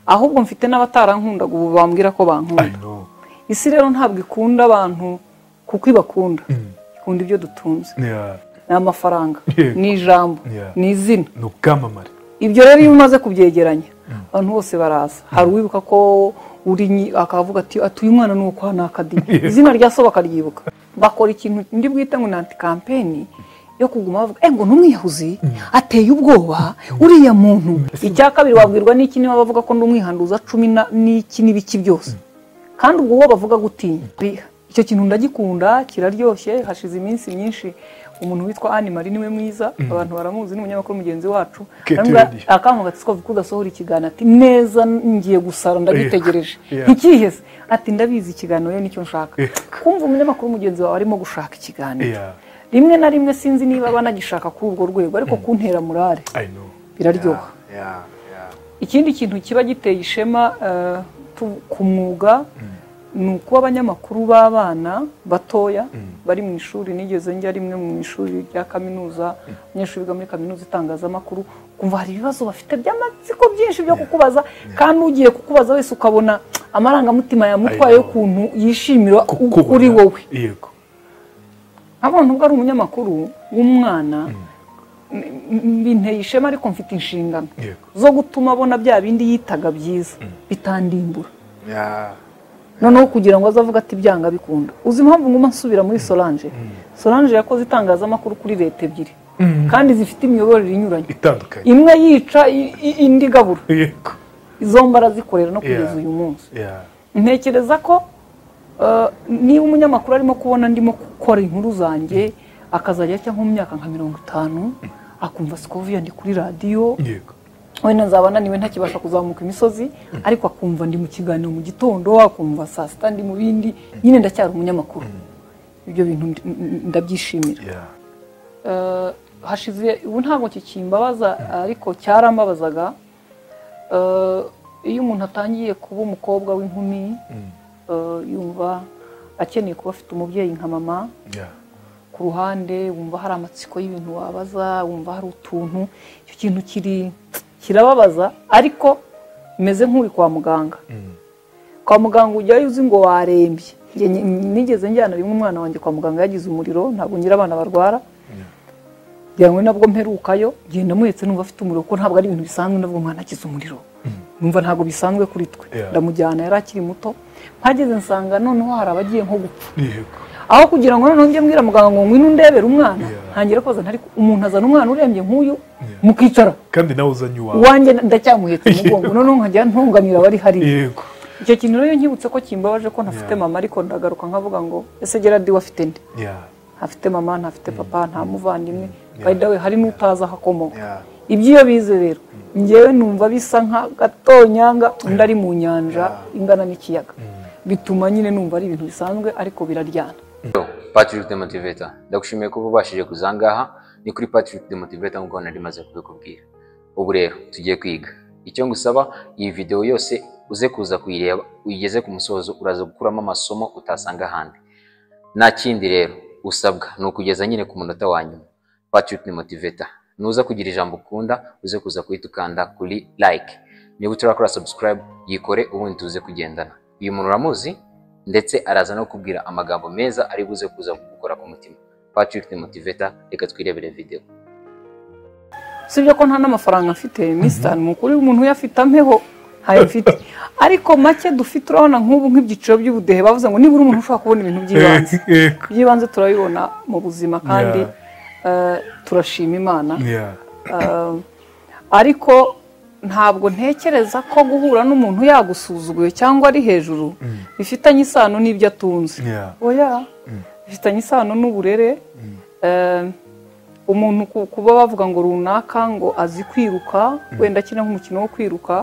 ahubwo mfite n'abatarankunda ubu bambwira ko bankunda isi rero ntabwo ikunda abantu kuko ibakunda ikunda ibyo dutunze ni amafaranga ni ijambo ni izina ni ubwamamare ibyo rero iyo umaze kubyegeranya abantu bose baraza hari uwibuka ko uri akavuga ati uyu mwana ni uwo kwa nakadi izina rya so bakaryibuka bakora ikintu ndi bwite ngo nanti campaign yo kuguma bavuga ngo numwiyahuzi ateye ubwoba uriya muntu icya kabiri wabwirwa n'iki niba bavuga ko ndumwihanduza 10 n'iki n'ibiki byose kandi ubwo wo bavuga gutinya icyo kintu ndagikunda kiraryoshye hashize iminsi myinshi umuntu witwa Anne Marie niwe mwiza abantu baramuzi n'umunyamakuru mugenzi wacu akamuga ati ko kudasohora ikiganiro ati neza ngiye gusara ndagitegereje ikihese ati ndabizi ikiganiro yo nicyo nshaka kumva umunyamakuru mugenzi wawe arimo gushaka ikiganiro rimwe na rimwe sinzi niba banagishaka kuri ubwo rwego ariko kuntera murare biraryoha ikindi kintu kiba giteye ishema ku mwuga ni uko abanyamakuru b'abana batoya bari mu ishuri nigeze njya rimwe mu ishuri rya kaminuza abanyeshuri biga muri kaminuza itangazamakuru kumva hari ibibazo bafite by'amatsiko byinshi byo kukubaza kandi ugiye kukubaza wese ukabona amarangamutima yamutwaye y'ukuntu yishimira kuri wowe abantu ubwo ari umunyamakuru w'umwana binteye ishema ariko mfite inshingano zo gutuma abona bya bindi yitaga byiza bitandimbura noneho kugira ngo azavuga ati byanga bikunda uzi impamvu nguma nsubira muri Solange yakoze itangazamakuru kuri leta ebyiri kandi zifite imiyoborere inyuranye imwe yica indi gabura izo mbara zikorera no kugeza uyu munsi ntekereza ko niba umunyamakuru arimo kubona ndimo gukora inkuru zanjye akazajya cyangwa mu myaka nka 50 akumva Scovia ndi kuri radio wenda nzabana niwe ntakibasha kuzamuka imisozi ariko akumva ndi mu kiganiro mu gitondo akumva saa sita ndi mu bindi nyine ndacyari umunyamakuru ibyo bintu ndabyishimira hashize ubu ntabwo kikimbabaza ariko cyarambabazaga iyo umuntu atangiye kuba umukobwa w'inkumi yumva akeneye kuba afite umubyeyi nka mama ku ruhande wumva hari amatsiko y'ibintu wabaza wumva hari utuntu icyo kintu kirababaza ariko meze nk'uri kwa muganga ujyayo uzi ngo warembye nigeze njyana rimwe umwana wanjye kwa muganga yagize umuriro ntabwo ngira abana barwara byangwe nabwo mperukayo genda muhetse numva afite umuriro ko ntabwo ari ibintu bisanzwe nabwo umwana agize umuriro numva ntabwo bisanzwe kuri twe ndamujyana yari akiri muto mpageze nsanga noneho hari abagiye nko gupfa aho kugira ngo noneho njye mbwira muganga ngo ngwino ndebere umwana ntangira koza ntari umuntu azana umwana urembye nk'uyu mukicara kandi nawe uzanye wanjye ndacyamuhetse umugongo noneho nkajya ntungamira bari hari icyo kintu rero nkibutse ko kimbabaje ko ntafite mama ariko ndagaruka nkavuga ngo ese Gerard wafite nde afite mama ntafite papa nta muvandimwe by the way hari n'utaza hakomoka ibyo bize rero ngewe numva bisa nka gatonyanga ndari mu nyanja ingana n'ikiyaga bituma nyine numva ari ibintu bisanzwe ariko biraryana Patrick the Motivator ndagushimiye ko ubashije kuzangaha ni kuri Patrick the Motivator ngo nari maze kubikubwira ubu rero tugiye kwiga icyo ngusaba iyi video yose uze kuza kuyireba uyigeze ku musozo uraza gukuramo amasomo utasanga ahandi nta kindi rero usabwa ni ukugeza nyine ku munota wa nyuma Patrick the Motivator nuza kugira ijambo ukunda uze kuza kuhita ukanda kuri like niba utarakora subscribe yikore ubundi tuze kugendana uyu muntu uramuzi ndetse araza no kubwira amagambo meza ari buze kuza gukora ku mutima Patrick the Motivator reka twirebere video sibyo ko nta n'amafaranga afite Mr. mukuri umuntu uyafite ampeho hayafite ariko make dufite urabona nk'ubu nk'ibyiciro by'ubudehe bavuze ngo nibura umuntu ushobora kubona ibintu by'ibanze turabibona mu buzima kandi turashima Imana ariko ntabwo ntekereza ko guhura n'umuntu yagusuzuguye cyangwa ari hejuru bifitanye isano n'ibyo atunze oya bifitanye isano n'uburere umuntu kuba bavuga ngo runaka ngo azi kwiruka wenda akina nk'umukino wo kwiruka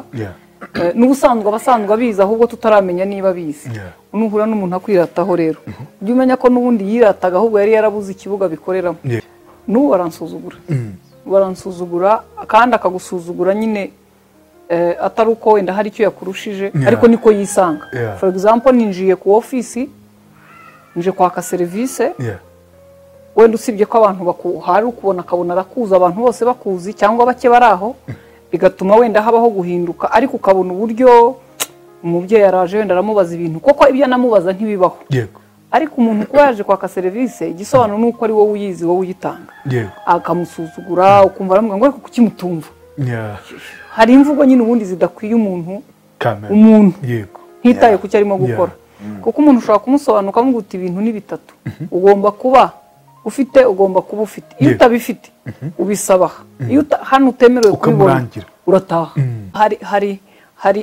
n'ubusanzwe abasanzwe abizi ahubwo tutaramenya niba abizi nuhura n'umuntu akwirataho rero ujye umenya ko n'ubundi yirataga ahubwo yari yarabuze ikibuga bikoreramo n'ubu baransuzugura kandi akagusuzugura nyine atari uko wenda hari icyo yakurushije ariko niko yisanga for example ninjiye ku office nje kwaka service wenda usibye ko abantu hari ukubona akabona arakuza abantu bose bakuzi cyangwa bake baraho bigatuma wenda habaho guhinduka, ariko ukabona uburyo umubyeyi araje wenda aramubaza ibintu koko ibyo anamubaza ntibibaho. Yego. Ariko umuntu kuba yaje kwaka serivisi igisobanuro ni uko ari wowe uyizi, wowe uyitanga. Yego. Akamusuzugura ukumva aramubwira ngo ariko kuki mutumva. Hari imvugo nyine ubundi zidakwiye umuntu. Yego. Ntitaye ku cyo arimo gukora. Kuko umuntu ushobora kumusobanuka amuguta ibintu ni bitatu. Ugomba kuba ufite, ugomba kuba ufite. Iyo utabifite ubisaba. Iyo hano utemerewe kubibona urataha.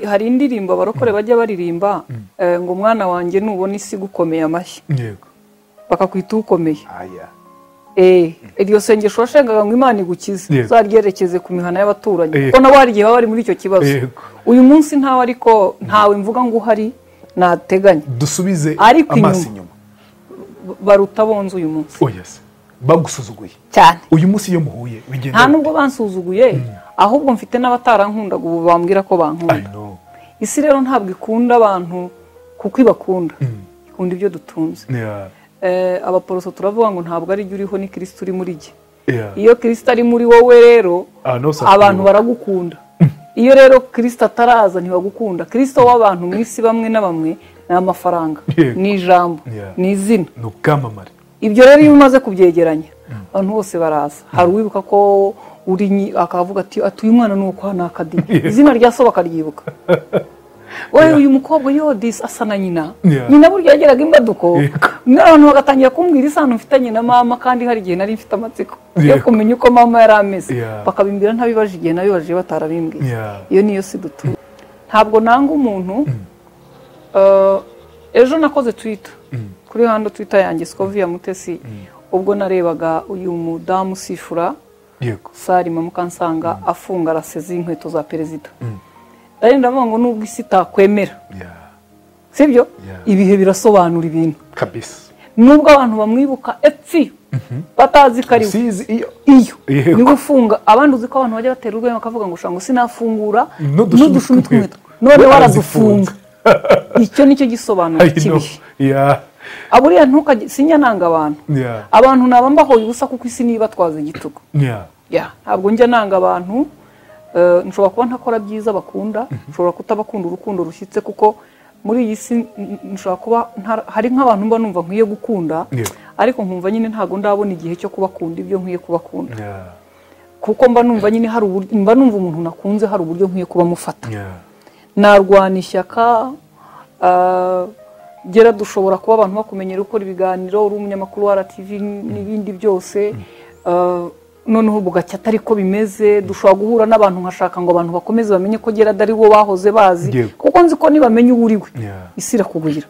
Hari indirimbo abarokore bajya baririmba ngo mwana wanjye nubona isi gukomeye amashyi. Yego. Bakakwita ukomeye. Iryo sengesho washengaga ngo Imana igukize uzaryerekeze ku mihana y'abaturanyi. Kuko nabo hari igihe baba bari muri icyo kibazo. Uyu munsi ntawe, ariko ntawe mvuga ngo uhari nateganya. Dusubize amaso inyuma. Baruta bonze uyu munsi. Bagusuzuguye cyane. Uyu munsi iyo muhuye bigenda nta nubwo bansuzuguye, ahubwo mfite n'abatarankundaga ubu bambwira ko bankunda. Isi rero ntabwo ikunda abantu kuko ibakunda, ikunda ibyo dutunze. Abaporoso turavuga ngo ntabwo ari jye uriho, ni Kristo uri muri jye. Iyo Kristo ari muri wowe rero abantu baragukunda. Iyo rero Kristo ataraza ntibagukunda. Kristo w'abantu mu isi bamwe na bamwe ni amafaranga, ni ijambo, ni izina, ni ubwamamare. Ibyo rero iyo umaze kubyegeranya abantu bose baraza. Hari uwibuka ko uri akavuga ati uyu mwana ni uko nakadi, izina rya so bakaryibuka. Wowe uyu mukobwa Disi asa na nyina. Nyina burya yageraga imbaduko, n'abantu bagatangira kumbwira isano mfitanye na mama, kandi hari igihe nari mfite amatsiko yo kumenya uko mama yari ameze. Bakabimbwira ntabibaje igihe nabibaje batarabimbwiye. Iyo niyo si dutuye. Ntabwo nanga umuntu. Ejo nakoze Twitter kuri hando Twitter yanjye Scovia Mutesi, ubwo narebaga uyu mudamu Sifura Salima Mukansanga afunga raseze inkweto za perezida. Ndavuga ngo nubwo isi takwemera, sibyo ibihe birasobanura ibintu kabisa. Nubwo abantu bamwibuka epfi batazi kari iyo ni gufunga. Abandi uzi ko abantu bajya batera urwenya bakavuga ngo shango sinafungura n'udushumi tw'inkweto, none waradufunga. Icyo nicyo gisobanura kibihe. Aburiya sinya nanga abantu. Abantu nabambahoye ubusa kuko isi niba twaze igitugu. Ntabwo njya nanga abantu. Nshobora kuba ntakora byiza bakunda, nshobora kutabakunda urukundo rushyitse, kuko muri iyi si nshobora kuba hari nk'abantu mba numva nkwiye gukunda, ariko nkumva nyine ntago ndabona igihe cyo kubakunda ibyo nkwiye kubakunda. Kuko mba numva nyine mba numva umuntu nakunze hari uburyo nkwiye kuba mufata. Narwana ishyaka, gera dushobora kuba abantu bakumenyera ukora ibiganiro, uri umunyamakuru wa RTV n'ibindi byose, noneho bugacya atari ko bimeze. Dushobora guhura n'abantu nkashaka ngo abantu bakomeze bamenye ko gera dari bo bahoze bazi, kuko nzi ko nibamenye uwo uriwe isi irakugwira.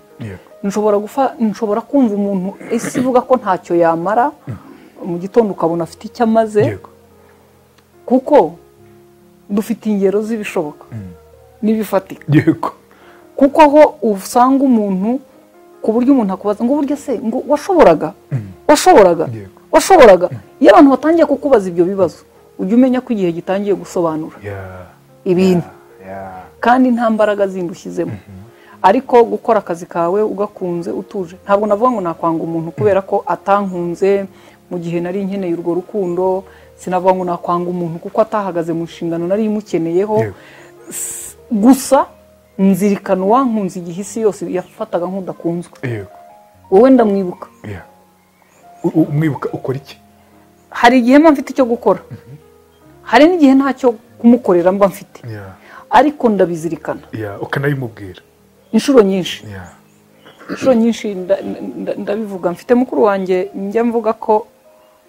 Nshobora kumva umuntu isi ivuga ko ntacyo yamara, mu gitondo ukabona afite icyo amaze, kuko dufite ingero z'ibishoboka n'ibifatika. Kuko aho usanga umuntu ku buryo umuntu akubaza ngo burya se ngo washoboraga. Iyo abantu batangiye kukubaza ibyo bibazo, ujye umenya ko igihe gitangiye gusobanura ibintu, kandi nta mbaraga zindi ushyizemo. Ariko gukora akazi kawe ugakunze utuje. Ntabwo navuga ngo nakwanga umuntu kubera ko atankunze mu gihe nari nkeneye urwo rukundo. Sinavuga ngo nakwanga umuntu kuko atahagaze mu nshingano nari imukeneyeho. Gusa nzirikana uwankunze igihe isi yose yafataga nk'udakunzwe. Wowe ndamwibuka. Umwibuka ukora iki? Hari igihe mba mfite icyo gukora, hari n'igihe ntacyo kumukorera mba mfite, ariko ndabizirikana. Ukanabimubwira inshuro nyinshi. Ndabivuga. Mfite mukuru wanjye njya mvuga ko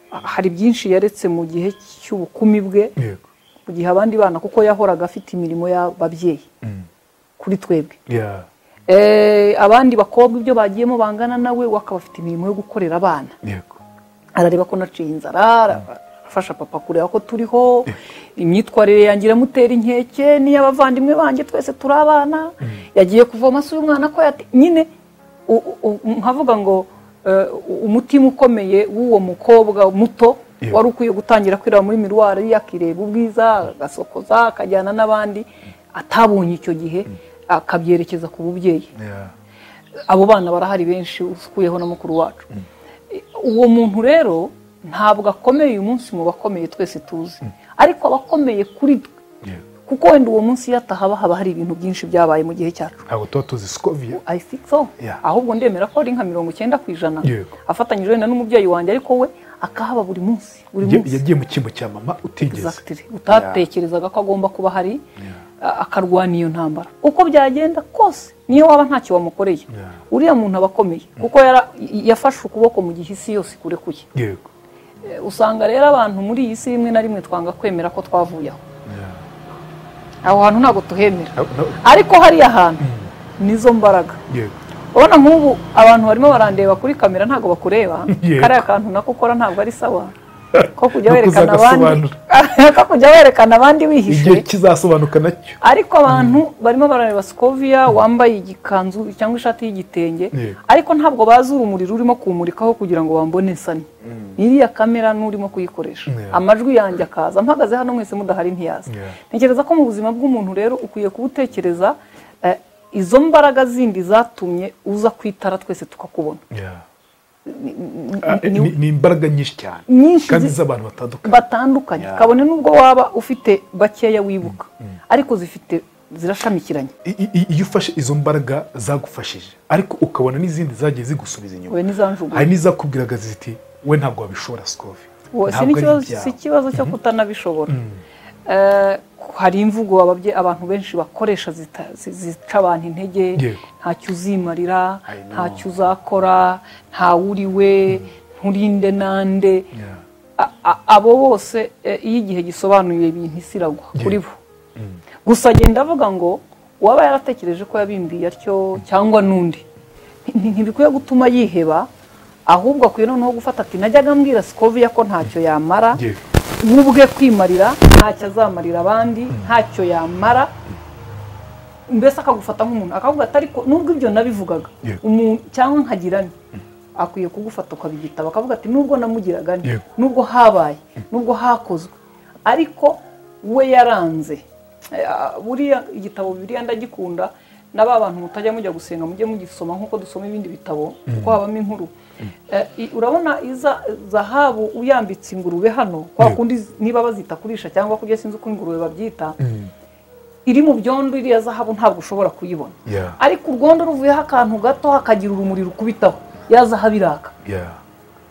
hari byinshi yaretse mu gihe cy'ubukumi bwe, mu gihe abandi bana, kuko yahoraga afite imirimo y'ababyeyi kuri twebwe. Abandi bakobwa ibyo bagiyemo bangana nawe, wakaba afite imirimo yo gukorera abana. Arareba ko naciye inzara, afasha papa kureba ko turiho, imyitwarire yanjye iramutera inkeke n'iy'abavandimwe banjye, twese turi abana. Yagiye kuvoma se uyu mwana ko nyine nkavuga ngo umutima ukomeye w'uwo mukobwa muto wari ukwiye gutangira kwireba muri miruwari, yakireba ubwiza, agasokoza, akajyana n'abandi, atabonye icyo gihe akabyerekeza ku bubyeyi. Abo bana barahari benshi usukuyeho na mukuru wacu. Uwo muntu rero ntabwo akomeye uyu munsi mu bakomeye twese tuzi, ariko abakomeye kuri twe kuko wenda uwo munsi yatahaba haba hari ibintu byinshi byabaye mu gihe cyacu. ntabwo tuba tuzi Scovia. I think so. Yeah. Ahubwo ndemera ko ari nka 90%. Yego. Afatanyije wenda n'umubyeyi wanjye ariko we akahaba buri munsi. Yagiye mu cyimbo cya mama utigeze. Exactly. Utatekerezaga ko agomba kuba hari akarwana iyo ntambara. Uko byagenda kose niyo waba ntacyo wamukoreye. Uriya muntu aba akomeye kuko yafashe ukuboko mu gihe isi yose kurekuye. Yego. Usanga rero abantu muri iyi si rimwe na rimwe twanga kwemera ko twavuyeho. Aho hantu ntabwo tuhemera. Ariko hariya hantu nizo mbaraga. Yego. Ubona nk'ubu abantu barimo barandeba kuri kamera ntabwo bakureba. Kariya kantu nako ukora ntabwo ari sawa. Ko kujya werekana abandi. Ko kujya werekana abandi wihishe. Igihe kizasobanuka nacyo. Ariko abantu barimo barareba Scovia wambaye igikanzu cyangwa ishati y'igitenge. Ariko ntabwo bazi urumuri rurimo kumurikaho kugira ngo bambone sani. Iriya kamera n'urimo kuyikoresha. Amajwi yanjye akaza mpagaze hano mwese mudahari ntiyaza. Ntekereza ko mu buzima bw'umuntu rero ukwiye kubutekereza izo mbaraga zindi zatumye uza kwitara twese tukakubona. Ni imbaraga nyinshi cyane kandi z'abantu batandukanye kabone nubwo waba ufite bakeya wibuka ariko zirashamikiranye. Iyo ufashe izo mbaraga zagufashije ariko ukabona n'izindi zagiye zigusubiza inyuma, hari n'izakubwiraga ziti we ntabwo wabishobora Scovia. Si ikibazo cyo kutanabishobora. Hari imvugo abantu benshi bakoresha zica abantu intege, ntacyo uzimarira, ntacyo uzakora, ntawuriwe, nturinde nande. Abo bose iyo igihe gisobanuye ibintu isiragwa kuri bo. Gusa agenda avuga ngo waba yaratekereje ko yabimbiye atyo cyangwa n'undi ntibikwiye gutuma yiheba, ahubwo akwiye noneho gufata ati najyaga mbwira Scovia ko ntacyo yamara ubwe kwimarira, ntacyo azamarira abandi, ntacyo yamara. Mbese akagufata nk'umuntu akavuga ati ariko nubwo ibyo nabivugaga umuntu cyangwa nkagirane akwiye kugufata ukabigitaba akavuga ati nubwo namugiraga nubwo habaye nubwo hakozwe ariko we yaranze. Buriya igitabo Bibiliya ndagikunda n'aba bantu mutajya mujya gusenga mujye mugisoma nkuko dusoma ibindi bitabo kuko habamo inkuru. Urabona zahabu uyambitse ingurube hano kwa kundi niba bazita kurisha cyangwa kujya sinzi uko ingurube babyita, iri mu byondo iriya zahabu ntabwo ushobora kuyibona. Ariko urwondo ruvuyeho akantu gato hakagira urumuri rukubitaho ya zahabu iraka.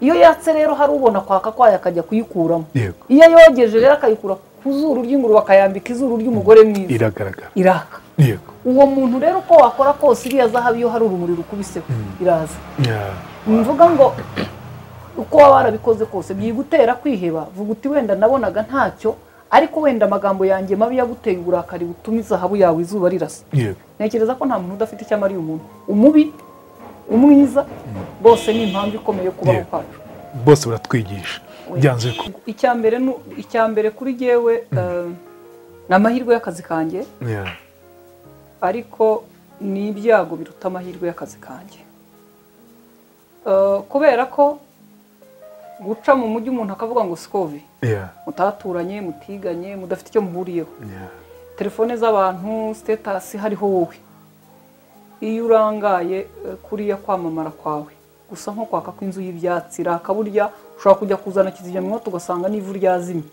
Iyo yatse rero hari ubona kwaka kwayo akajya kuyikuramo. Iyo yogeje rero akayikura ku zuru ry'ingurube akayambika izuru ry'umugore mwiza iragaragara iraka. Uwo muntu rero uko wakora kose iriya zahabu iyo hari urumuri rukubiseho iraza. Mvuga ngo uko waba warabikoze kose byigutera kwiheba, vuga uti wenda nabonaga ntacyo ariko wenda amagambo yanjye mabi yaguteye uburakari butuma izahabu yawe izuba rirasa. Ntekereza ko nta muntu udafite icyo amariye umuntu, umubi umwiza bose ni impamvu ikomeye yo kubaho kwacu. Bose baratwigisha byanze ko icyambere kuri jyewe n'amahirwe y'akazi kanjye, ariko ni ibyago biruta amahirwe y'akazi kanjye. Kubera ko guca mu mujyi umuntu akavuga ngo Scovia mutaturanye mutiganye mudafite icyo muhuriyeho, telefone z'abantu status hariho wowe, iyo urangaye kuriya kwamamara kwawe gusa nko kwaka kw'inzu y'ibyatsi rakaburya ushobora kujya kuzana kizimyamwoto ugasanga n'ivu ryazimye.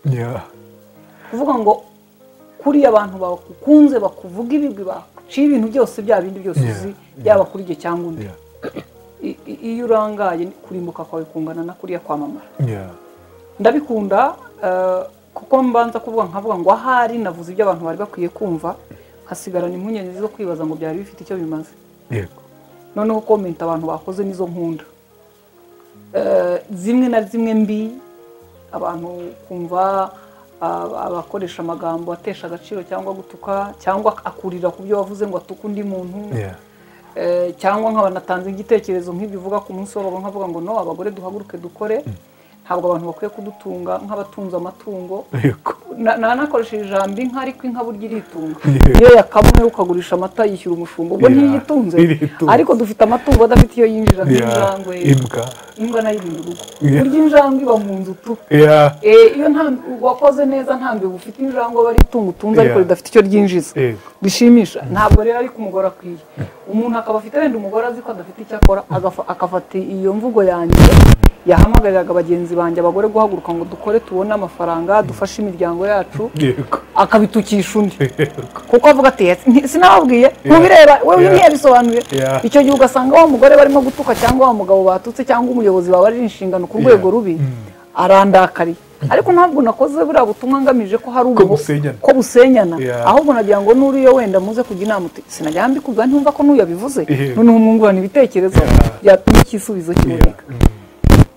Kuvuga ngo kuriya abantu bakunze bakuvuga ibigwi baciye ibintu byose bya bindi byose uzi yaba kuri jye cyangwa undi, iyo urangaye kurimbuka kwawe kungana na kuriya kwamamara. Ndabikunda kuko mbanza kuvuga nkavuga ngo ahari navuze ibyo abantu bari bakwiye kumva hasigarana impungenge zo kwibaza ngo byari bifite icyo bimaze. Noneho komenta abantu bakoze nizo nkunda, zimwe na zimwe mbi abantu kumva abakoresha amagambo atesha agaciro cyangwa gutuka cyangwa akurira ku byo wavuze ngo atuke undi muntu, cyangwa nk'abanatanze igitekerezo nk'ibivuga ku munsi w'abagore nkavuga ngo no abagore duhaguruke dukore, ntabwo abantu bakwiye kudutunga nk'abatunze amatungo. Nakoresheje ijambo inka ariko inka burya iritunga, iyo yakamwe ukagurisha amata yishyura umushumba ubwo ntiyitunze, ariko dufite amatungo adafite iyo yinjira nk'injangwe, imbwa nayo irinda urugo, burya injangwe iba mu nzu tu. Iyo wakoze neza ntambe ufite injangwe aba ari itungo utunze ariko ridafite icyo ryinjiza bishimisha, ntabwo rero ariko umugore akwiye. umuntu akaba afite wenda umugore azi ko adafite icyo akora akafata iyo mvugo yanjye yahamagariraga bagenzi banjye abagore guhaguruka ngo dukore tubone amafaranga dufashe imiryango yacu akabitukisha undi kuko avuga ati sinababwiye ntubireba wewe ntiyabisobanuye icyo gihe ugasanga wa mugore barimo gutuka cyangwa wa mugabo batutse cyangwa umuyobozi baba ari inshingano ku rwego rubi arandakariye ariko ntabwo nakoze buriya butumwa ngamije ko hari ko busenyana ahubwo nagira ngo n'uriyo wenda muze kujya inama uti sinajya mbikubwa ntumva ko n'uyabivuze noneho umwungurana ibitekerezo byatuma igisubizo kiboneka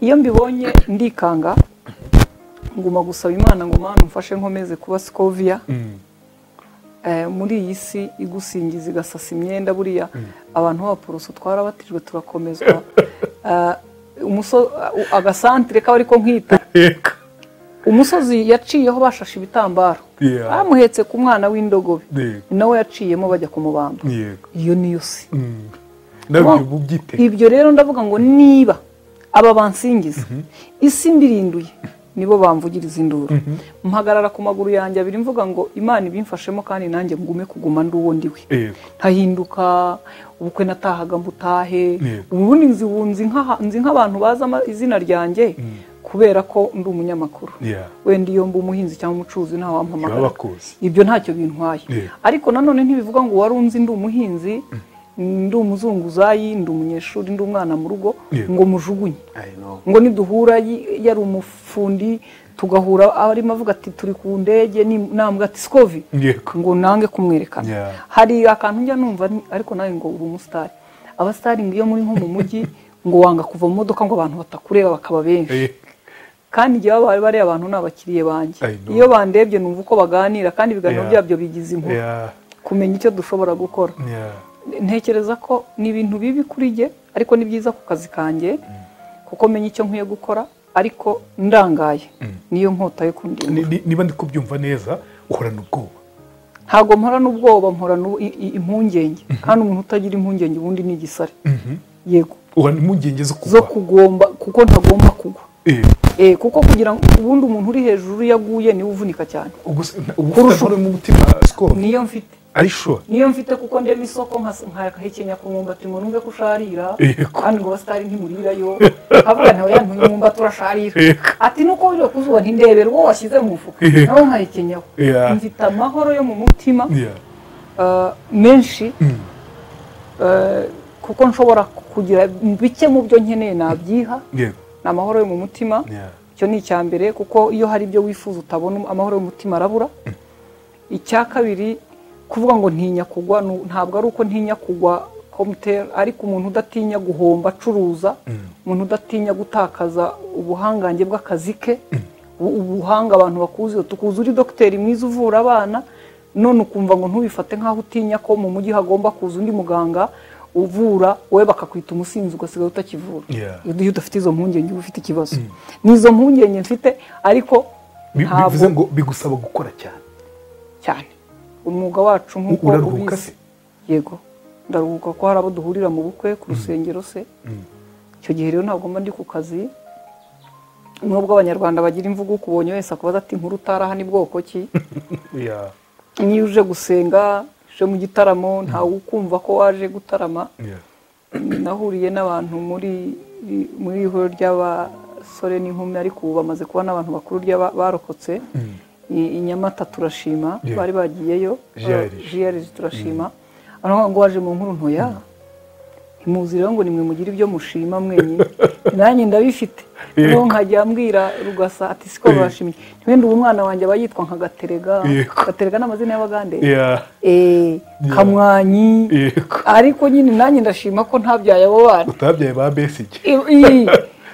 iyo mbibonye ndikanga nguma gusaba Imana ngo Mana umfashe nkomeze kuba Scovia muri iyi si igusingiza igasasa imyenda buriya abantu b'abaporoso twarabatijwe turakomezwa agasantere k'abari ko nkita umusozi yaciyeho bashashe ibitambaro bamuhetse ku mwana w'indogobe nawe yaciyemo bajya kumubamba iyo niyo si ibyo rero ndavuga ngo niba aba bansingiza isi mbirinduye nibo bamvugiriza induru mpagarara ku maguru yanjye abiri mvuga ngo Imana ibimfashemo kandi nanjye ngume kuguma ndi uwo ndiwe ntahinduka ubukwe natahaga mbutahe ubundi nzi nk'abantu baza izina ryanjye kubera ko ndi umunyamakuru wenda iyo mba umuhinzi cyangwa umucuruzi nta wampamagara ibyo ntacyo bintwaye ariko nanone ntibivuga ngo wari unzi ndi umuhinzi ndi umuzunguzayi ndi umunyeshuri ndi umwana mu rugo ngo mujugunye ngo niduhura yari umufundi tugahura arimo avuga ati turi ku ndege nambwa ati Scovi ngo nange kumwerekana hari akantu njya numva ariko nawe ngo uri umusitari abasitari iyo muri nko mu mujyi ngo wanga kuva mu modoka ngo abantu batakureba bakaba benshi kandi igihe baba bari abantu n'abakiriye banjye iyo bandebye numva uko baganira kandi ibiganiro byabyo bigize inkuru kumenya icyo dushobora gukora ntekereza ko ni ibintu bibi kuri jye ariko ni byiza ku kazi kanjye kuko menya icyo nkwiye gukora ariko ndangaye niyo nkota yo kundinda niba ndi kubyumva neza uhorana ubwoba ntabwo mporana ubwoba mporana impungenge kandi umuntu utagira impungenge ubundi ni igisare yego uhorana impungenge zo kugomba kuko ntagomba kugwa kuko kugira ngo ubundi umuntu uri hejuru yaguye niwe uvunika cyane kurusha mu mutima Scov niyo mfite arisho niyo mfite kuko ndema isoko nkahekenya ku mwumbati ngo numve ko usharira kandi ngo basitari ntimurirayo avuga ntawe yantuye umwumbati urasharira ati nuko uriyo kuzuba ntindebera uwo washyize mu mufuka nawe nkahekenyaho mfite amahoro yo mu mutima menshi kuko nshobora kugira bike mu byo nkeneye nabyiha ni amahoro yo mu mutima icyo ni icya mbere kuko iyo hari ibyo wifuza utabona amahoro y'umutima arabura icya kabiri kuvuga ngo ntinya kugwa ntabwo ari uko ntinya kugwa ariko umuntu udatinya guhomba acuruza umuntu udatinya gutakaza ubuhangange bw'akazi ke ubuhanga abantu bakuzi tukuzi uri dogiteri mwiza uvura abana none ukumva ngo ntubifate nk'aho utinya ko mu mujyi hagomba kuza undi muganga uvura wowe bakakwita umusinzi ugasigara utakivura iyo udafite izo mpungenge uba ufite ikibazo n'izo mpungenge mfite ariko bivuze ngo bigusaba gukora cyane umwuga wacu nk'uko ubizi yego ndaruhuka ko hari abo duhurira mu bukwe ku rusengero se icyo gihe rero ntabwo mba ndi ku kazi nubwo abanyarwanda bagira imvugo ukubonye wese akubaza ati nkuru utaraha ni bwoko ki niyo uje gusenga uje mu gitaramo ntawe ukumva ko waje gutarama nahuriye n'abantu muri ihuriro ry'abasore n'inkumi ariko ubu bamaze kuba n'abantu bakuru barokotse i Nyamata turashima bari bagiyeyo jiyari turashima aravuga ngo waje mu nkuru ntoya ntimuzi rero ngo nimwe mugire ibyo mushima mwenyine nanjye ndabifite rero nkajya mbwira Rugasa ati siko bashimye wenda ubu umwana wanjye aba yitwa nka Gaterega n'amazina y'Abagande Kamwanyi ariko nyine nanjye ndashima ko ntabyaye abo bana utabyaye ba Besike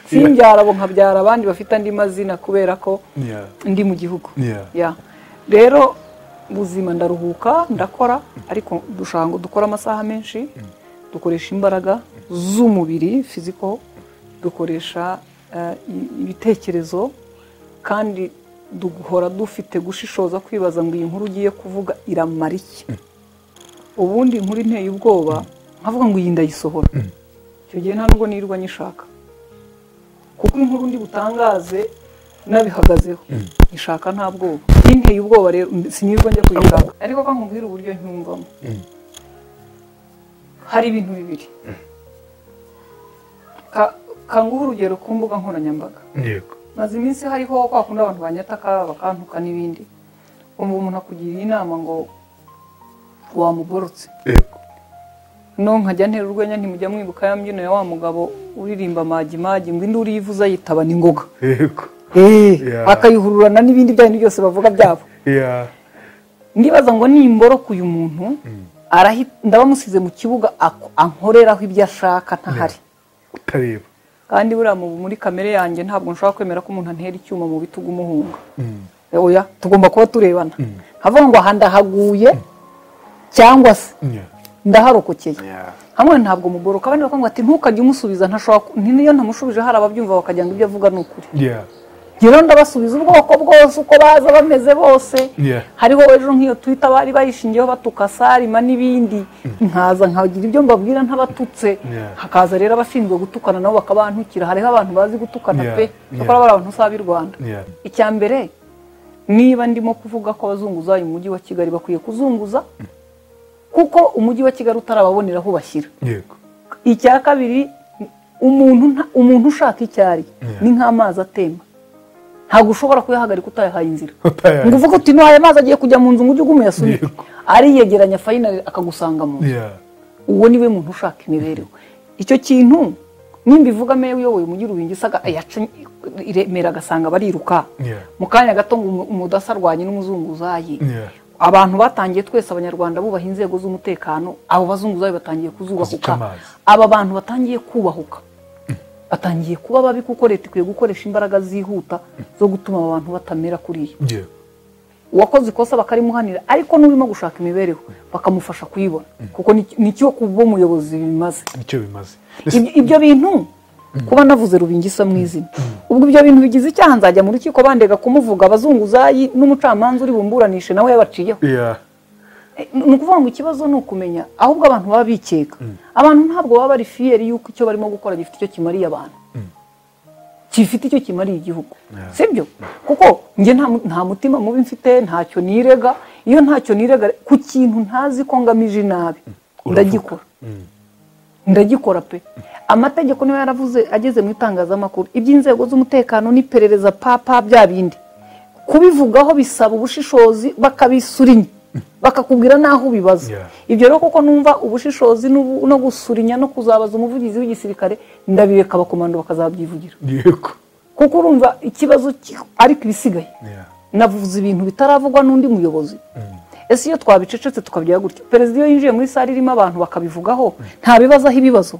simbyara abo nkabyara abandi bafite andi mazina kubera ko ndi mu gihugu rero ubuzima ndaruhuka ndakora ariko dushaka ngo dukore amasaha menshi dukoresha imbaraga z'umubiri fiziko dukoresha ibitekerezo kandi duhora dufite gushishoza kwibaza ngo iyi nkuru ugiye kuvuga iramara iki ubundi inkuru inteye ubwoba nkavuga ngo iyi ndayisohora icyo gihe nta nubwo nirirwa nyishaka kuko inkuru ndi butangaze nabihagazeho ishaka nta bwoba inteye ubwoba rero sinirwa njya kuyishaka ariko ko nkubwira uburyo ntumvamo hari ibintu bibiri kanguha urugero ku mbuga nkoranyambaga. Yego. Maze iminsi hariho kwa kundi abantu banyataka bakantuka n'ibindi, umuntu akugiriye inama ngo wamuborotse. Yego. No nkajya ntera urwenya ntimujya mwibuka ya mbyino ya wa mugabo uririmba magi magi ngo induru yivuza yitaba n'ingoga. Yego. Akayihururana n'ibindi byandi byose bavuga byabo. Ndibaza ngo nimboroka uyu muntu ndabamusize mu kibuga ankoreraho ibyo ashaka ntahari. Utareba. Kandi buriya muri kamere yanjye ntabwo nshobora kwemera ko umuntu antera icyuma mu bitugu umuhunga. Oya tugomba kuba turebana. Havuga ngo handahaguye cyangwa se ndaharokokeye. Hamwe ntabwo muboroka abandi bakavuga ati ntukajye umusubiza ntashobora niyo ntamushubije hari ababyumva bakagira ngo ibyo avuga ni ukuri. Ngero ndabasubiza ubwoko bwose uko baza bameze bose. Hariho ejo nk'iyo Twitter bari bayishingiyeho batuka Salima n'ibindi nkaza nkagira ibyo mbabwira ntabatutse. Hakaza rero abashinzwe gutukana nabo bakabantukira. Hariho abantu bazi gutukana pe bakora bari abantu sabi Rwanda. Icya mbere niba ndimo kuvuga ko abazunguzayi mu mujyi wa Kigali bakwiye kuzunguza kuko umujyi wa Kigali utarababonera aho bashyira. Icya kabiri umuntu ushaka icyari ni nk'amazi atemba. Ntabwo ushobora kuyahagarika utayahaye inzira. Ngo uvuge uti no aya mazi agiye kujya mu nzu ngo ujye umuyasunike. Ariyegeranya finally akagusanga mu nzu. Uwo niwe muntu ushaka imibereho. Icyo kintu nimbivuga mewe uyoboye umujyi Rubingisaga iremera agasanga bariruka. Mu kanya gato ngo umudasarwanye n'umuzunguzayi. Abantu batangiye twese abanyarwanda bubaha inzego z'umutekano, abo bazunguzayi batangiye kuzubahuka. Aba bantu batangiye kubahuka. Batangiye kuba babi kuko leta ikwiye gukoresha imbaraga zihuta zo gutuma abantu batamera kuri iyo. Uwakoze ikosa bakarimuhanira ariko n'urimo gushaka imibereho bakamufasha kuyibona kuko nicyo kuba umuyobozi bimaze. Nicyo bimaze. Ibyo bintu kuba navuze Rubingisa mu izina. Ubwo ibyo bintu bigize icyaha nzajya mu rukiko bandega kumuvuga abazunguzayi n'umucamanza uri bumburanishe nawe yabaciyeho. Nukuvuga ngo ikibazo nukumenya ahubwo abantu baba bikeka. Abantu ntabwo baba bari fier yuko icyo barimo gukora gifite icyo kimariye abantu. Gifite icyo kimariye igihugu. Sibyo? Kuko nge nta mutima mubi mfite, ntacyo nirega. Iyo ntacyo nirega ku kintu ntazi ko ngamije nabi ndagikora. Ndagikora pe. Amategeko niyo yaravuze ageze mu itangazamakuru iby'inzego z'umutekano n'iperereza papa bya bindi. Kubivugaho bisaba ubushishozi bakabisurinya. Bakakubwira naho ubibaza. Ibyo rero koko numva ubushishozi no gusurinya no kuzabaza umuvugizi w'igisirikare ndabireka abakomando bakazabyivugira. Kuko urumva ikibazo ariko ibisigaye. Navuze ibintu bitaravugwa n'undi muyobozi. Ese iyo twabicecetse tukabyira gutya perezida iyo yinjiye muri sare irimo abantu bakabivugaho nta bibazo aho ibibazo.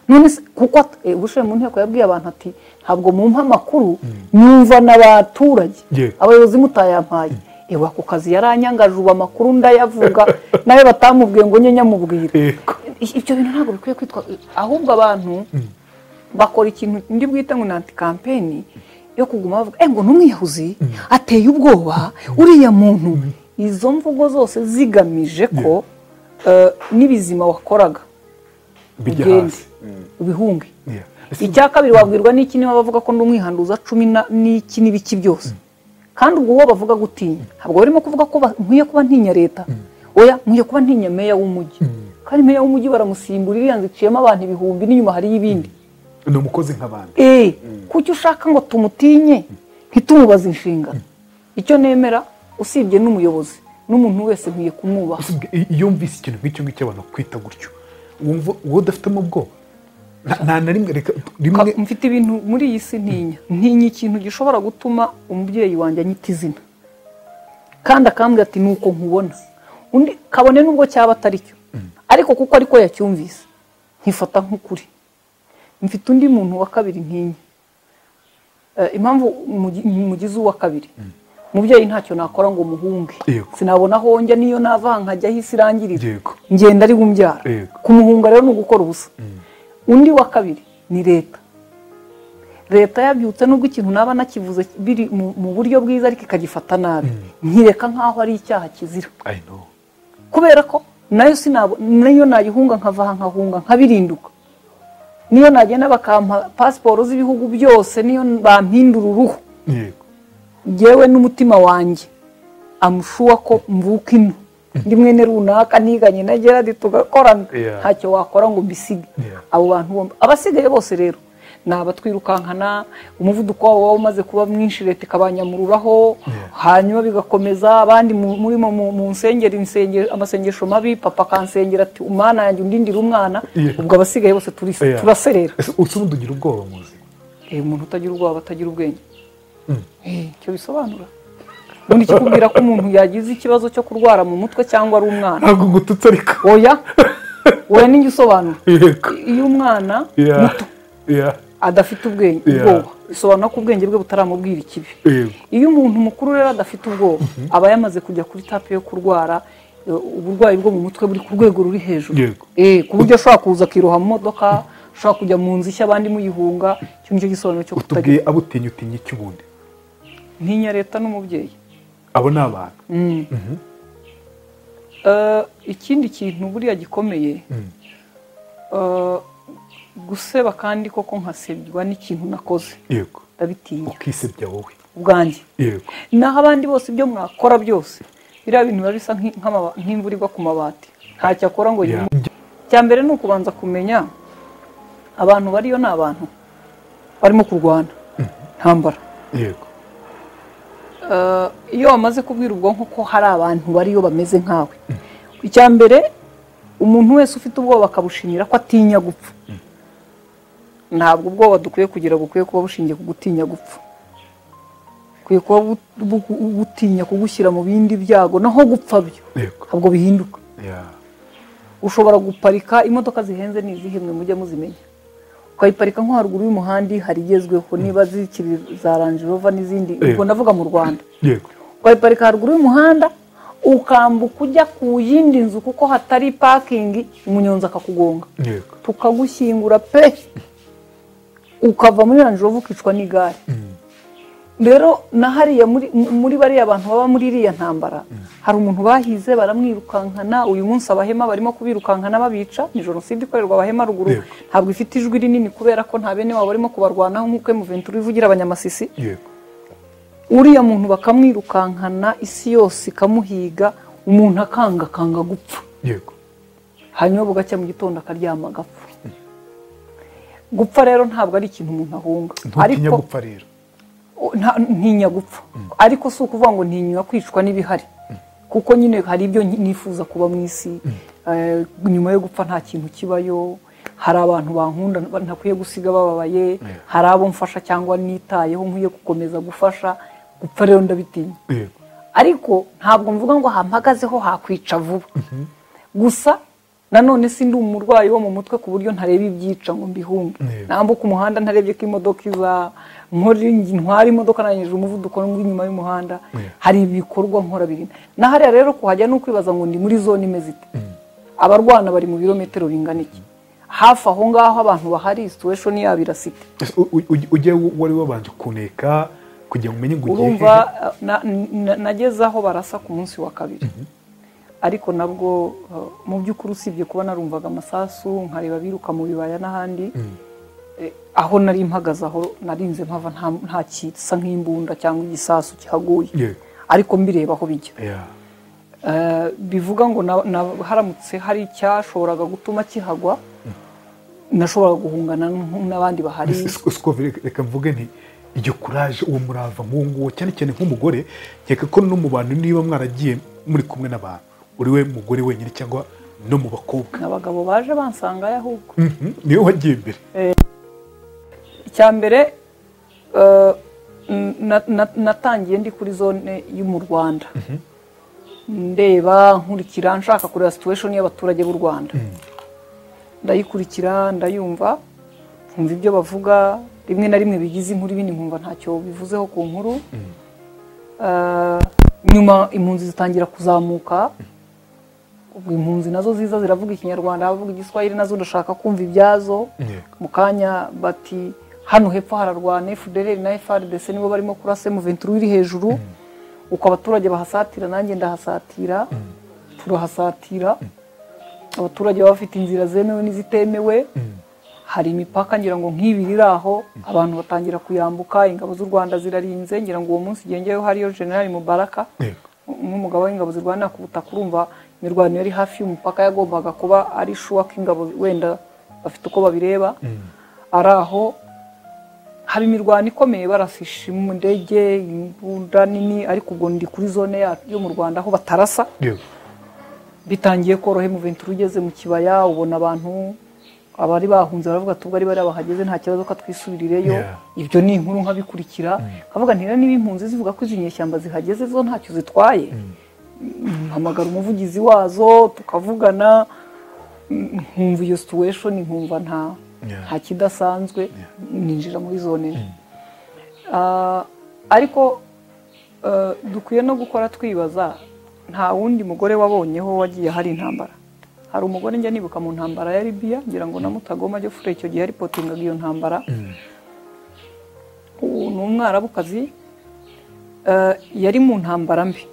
None kuko ubushe mu nteko yabwiye abantu ati ntabwo mumpa amakuru nyumva n'abaturage abayobozi mutayampaye. Ewa ku kazi yaranyangaje uba makuru ndayavuga nawe batamubwiye ngo nyenya mubwire. Ibyo bintu ntabwo bikwiye kwitwa ahubwo abantu bakora ikintu ndi bwite ngo nanti campaign yo kuguma bavuga ngo numwiyahuzi ateye ubwoba uriya muntu. Izo mvugo zose zigamije ko nibizima wakoraga bigende ubihunge. Icya kabiri wabwirwa n'iki niba bavuga ko ndumwihanduza 10 n'iki n'ibiki byose. Kandi ubwo bavuga gutinya ntabwo barimo kuvuga ko nkwiye kuba ntinya leta. Oya nkwiye kuba ntinya meya w'umujyi. Kandi meya w'umujyi baramusimbura iriyanze iciyemo abantu ibihumbi n'inyuma hari y'ibindi. Ni umukozi nk'abandi. Kuki ushaka ngo tumutinye ntitumubaze inshinga. Icyo nemera usibye n'umuyobozi n'umuntu wese nkwiye kumwubaha. Iyo mvise ikintu nk'icyo ngicyo abantu kwita gutyo wumva wowe udafitemo ubwoba nta na rimwe rimwe mfite ibintu muri iyi si ntinya ikintu gishobora gutuma umubyeyi wanjye anyita izina kandi akambwira ati nuko nkubona undi kabone nubwo cyaba atari cyo ariko kuko ariko yacyumvise nkifata nk'ukuri. Mfite undi muntu wa kabiri ntinya impamvu mugize uwa kabiri umubyeyi ntacyo nakora ngo muhunge sinabona aho njya niyo nava nkajya hisi irangirira ngenda ari umbyara kumuhunga rero no gukora ubusa. Undi wa kabiri ni leta yabyutse nubwo ikintu naba nakivuze biri mu buryo bwiza ariko ikagifata nabi nkireka nkaho ari icyaha kizira. Kubera ko nayo nayihunga nkava nkahunga nkabirinduka. Niyo nagenda bakampa pasiporo z'ibihugu byose niyo bampindura uruhu. Yewe n'umutima wanjye amushuwa ko mvuka ino ndi mwene runaka niganye na Gerard tugakorana ntacyo wakora ngo mbisige abo bantu bombi abasigaye bose rero naba twirukankana umuvuduko wabo umaze kuba mwinshi leta ikabanyamururaho hanyuma bigakomeza abandi murimo mu nsengero amasengesho mabi papa kansengera ati umwana yanjye undindira umwana ubwo abasigaye bose turaserera usubundi ugira ubwoba muzi umuntu utagira ubwoba atagira ubwenge cyo bisobanura ubundi kikubwira ko umuntu yagize ikibazo cyo kurwara mu mutwe cyangwa ari umwana ntabwo gututse ariko oya ninjye usobanura iyo umwana muto adafite ubwenge ubwoba bisobanura ko ubwenge bwe butaramubwira ikibi iyo umuntu mukuru rero adafite ubwoba aba yamaze kujya kuri tapi yo kurwara uburwayi bwo mu mutwe buri ku rwego ruri hejuru ku buryo ashobora kuza akiroha mu modoka ashobora kujya mu nzu ishya abandi muyihunga icyo nicyo gisobanuro cyo kutagira utubwiye abutinya utinya icy'ubundi ntinya leta n'umubyeyi abo ni abantu ikindi kintu buriya gikomeye guseba kandi koko nkasebwa n'ikintu nakoze yego ndabitinya ukisebya wowe ubwanjye yego naho abandi bose ibyo mwakora byose biriya bintu biba bisa nk'imvura igwa ku mabati ntacyo akora ngo icya mbere ni ukubanza kumenya abantu bariyo ni abantu barimo kurwana ntambara yego iyo wamaze kubwira ubwonko ko hari abantu bariyo bameze nkawe icya mbere umuntu wese ufite ubwoba akabushimira ko atinya gupfa ntabwo ubwoba dukwiye kugira bukwiye kuba bushingiye ku gutinya gupfa bukwiye kuba butinya kugushyira mu bindi byago naho gupfa byo ntabwo bihinduka ushobora guparika imodoka zihenze n'izihimwe mujya muzimenya ukayiparika nko haruguru y'umuhanda hari igezweho niba zikiri za Range Rover n'izindi ubwo ndavuga mu Rwanda ukayiparika haruguru y'umuhanda ukambuka ujya ku yindi nzu kuko hatari parking umunyonzi akakugonga tukagushyingura pe ukava muri Range Rover ukicwa n'igare rero na hariya muri bariya abantu baba muri iriya ntambara hari umuntu bahize baramwirukankana uyu munsi abahema barimo kubirukankana babica ni jenoside ikorerwa abahema ruguru ntabwo ifite ijwi rinini kubera ko nta bene wabo barimo kubarwanaho nk'uko M23 ivugira abanyamasisi uriya muntu bakamwirukankana isi yose ikamuhiga umuntu akanga gupfa hanyuma bugacya mu gitondo akaryama agapfa gupfa rero ntabwo ari ikintu umuntu ahunga ariko gupfa rero ntinya gupfa ariko si ukuvuga ngo ntinya kwicwa n'ibihari kuko nyine hari ibyo nifuza kuba mu isi nyuma yo gupfa nta kintu kibayo hari abantu bankunda ntakwiye gusiga bababaye hari abo mfasha cyangwa nitayeho nkwiye gukomeza gufasha gupfa rero ndabitinya ariko ntabwo mvuga ngo hampagazeho hakwica vuba gusa nanone sindi umurwayi wo mu mutwe ku buryo ntareba ibyica ngo mbihunge nambuka umuhanda ntarebye ko imodoka iza ntwara imodoka nanyije umuvuduko w'inyuma y'umuhanda hari ibikorwa nkora birina na hariya rero kuhajya no kwibaza ngo ndi muri zone imeze ite abarwana bari mu birometero bingana iki hafi aho ngaho abantu bahari situation yabo irasite ujye wari wabanje kuneka kugira ngo umenye ngo ugiye urumva nageze aho barasa ku munsi wa kabiri ariko nabwo mu by'ukuri usibye kuba narumvaga amasasu nkareba biruka mu bibaya n'ahandi aho nari mpagaze aho narinze mpava nta kisa nk'imbunda cyangwa igisasu kihaguye ariko mbireba aho bijya bivuga ngo haramutse hari icyashoboraga gutuma kihagwa nashobora guhungana n'abandi bahari reka mvuge nti iyo kuraje uwo murava nguwo cyane cyane nk'umugore nkeka ko no mu bantu niba mwaragiye muri kumwe n'abantu uri we mugore wenyine cyangwa no mu bakobwa n'abagabo baje bansangayo ahubwo niwe wagiye imbere icya mbere natangiye ndi kuri zone yo mu Rwanda ndeba nkurikira nshaka kureba situation y'abaturage b'u Rwanda ndayikurikira ndayumva nkumva ibyo bavuga rimwe na rimwe bigize inkuru ibindi nkumva ntacyo bivuzeho ku nkuru nyuma impunzi zitangira kuzamuka ubwo impunzi nazo ziza ziravuga ikinyarwanda bavuga igiswahili nazo ndashaka kumva ibyazo mu kanya bati hano hepfo hararwana FDLR na FARDC nibo barimo kurasa M23 iri hejuru uko abaturage bahasatira nanjye ndahasatira turahasatira abaturage baba bafite inzira zemewe n'izitemewe hari imipaka ngira ngo nk'ibiri iraho abantu batangira kuyambuka ingabo z'u Rwanda zirarinze ngira ngo uwo munsi gengeyeho hariyo General Mubaraka nk'umugabo w'ingabo zirwanira ku butaka urumva imirwano yari hafi y'umupaka yagombaga kuba ari shuwa ko ingabo wenda bafite uko babireba ari aho haba imirwano ikomeye barasisha mu ndege imbunda nini ariko ubwo ndi kuri zone yo mu Rwanda aho batarasa bitangiye korohe mu venture ugeze mu kibaya ubona abantu abari bahunze baravuga tubwo ari bari abahageze nta kibazo ko twisubirireyo ibyo ni inkuru nkabikurikira kavuga ntira niba impunzi zivuga ko izinyeshyamba zihageze zo ntacyo zitwaye mpamagara umuvugizi wazo tukavugana nkumva iyo situation nkumva nta kidasanzwe ninjira muri zone ariko dukwiye no gukora twibaza nta wundi mugore wabonyeho wagiye hari intambara hari umugore njya nibuka mu ntambara ya Libya ngira ngo na Mutagoma ajya fure icyo gihe ripotingaga iyo ntambara ni umwarabukazi yari mu ntambara mbi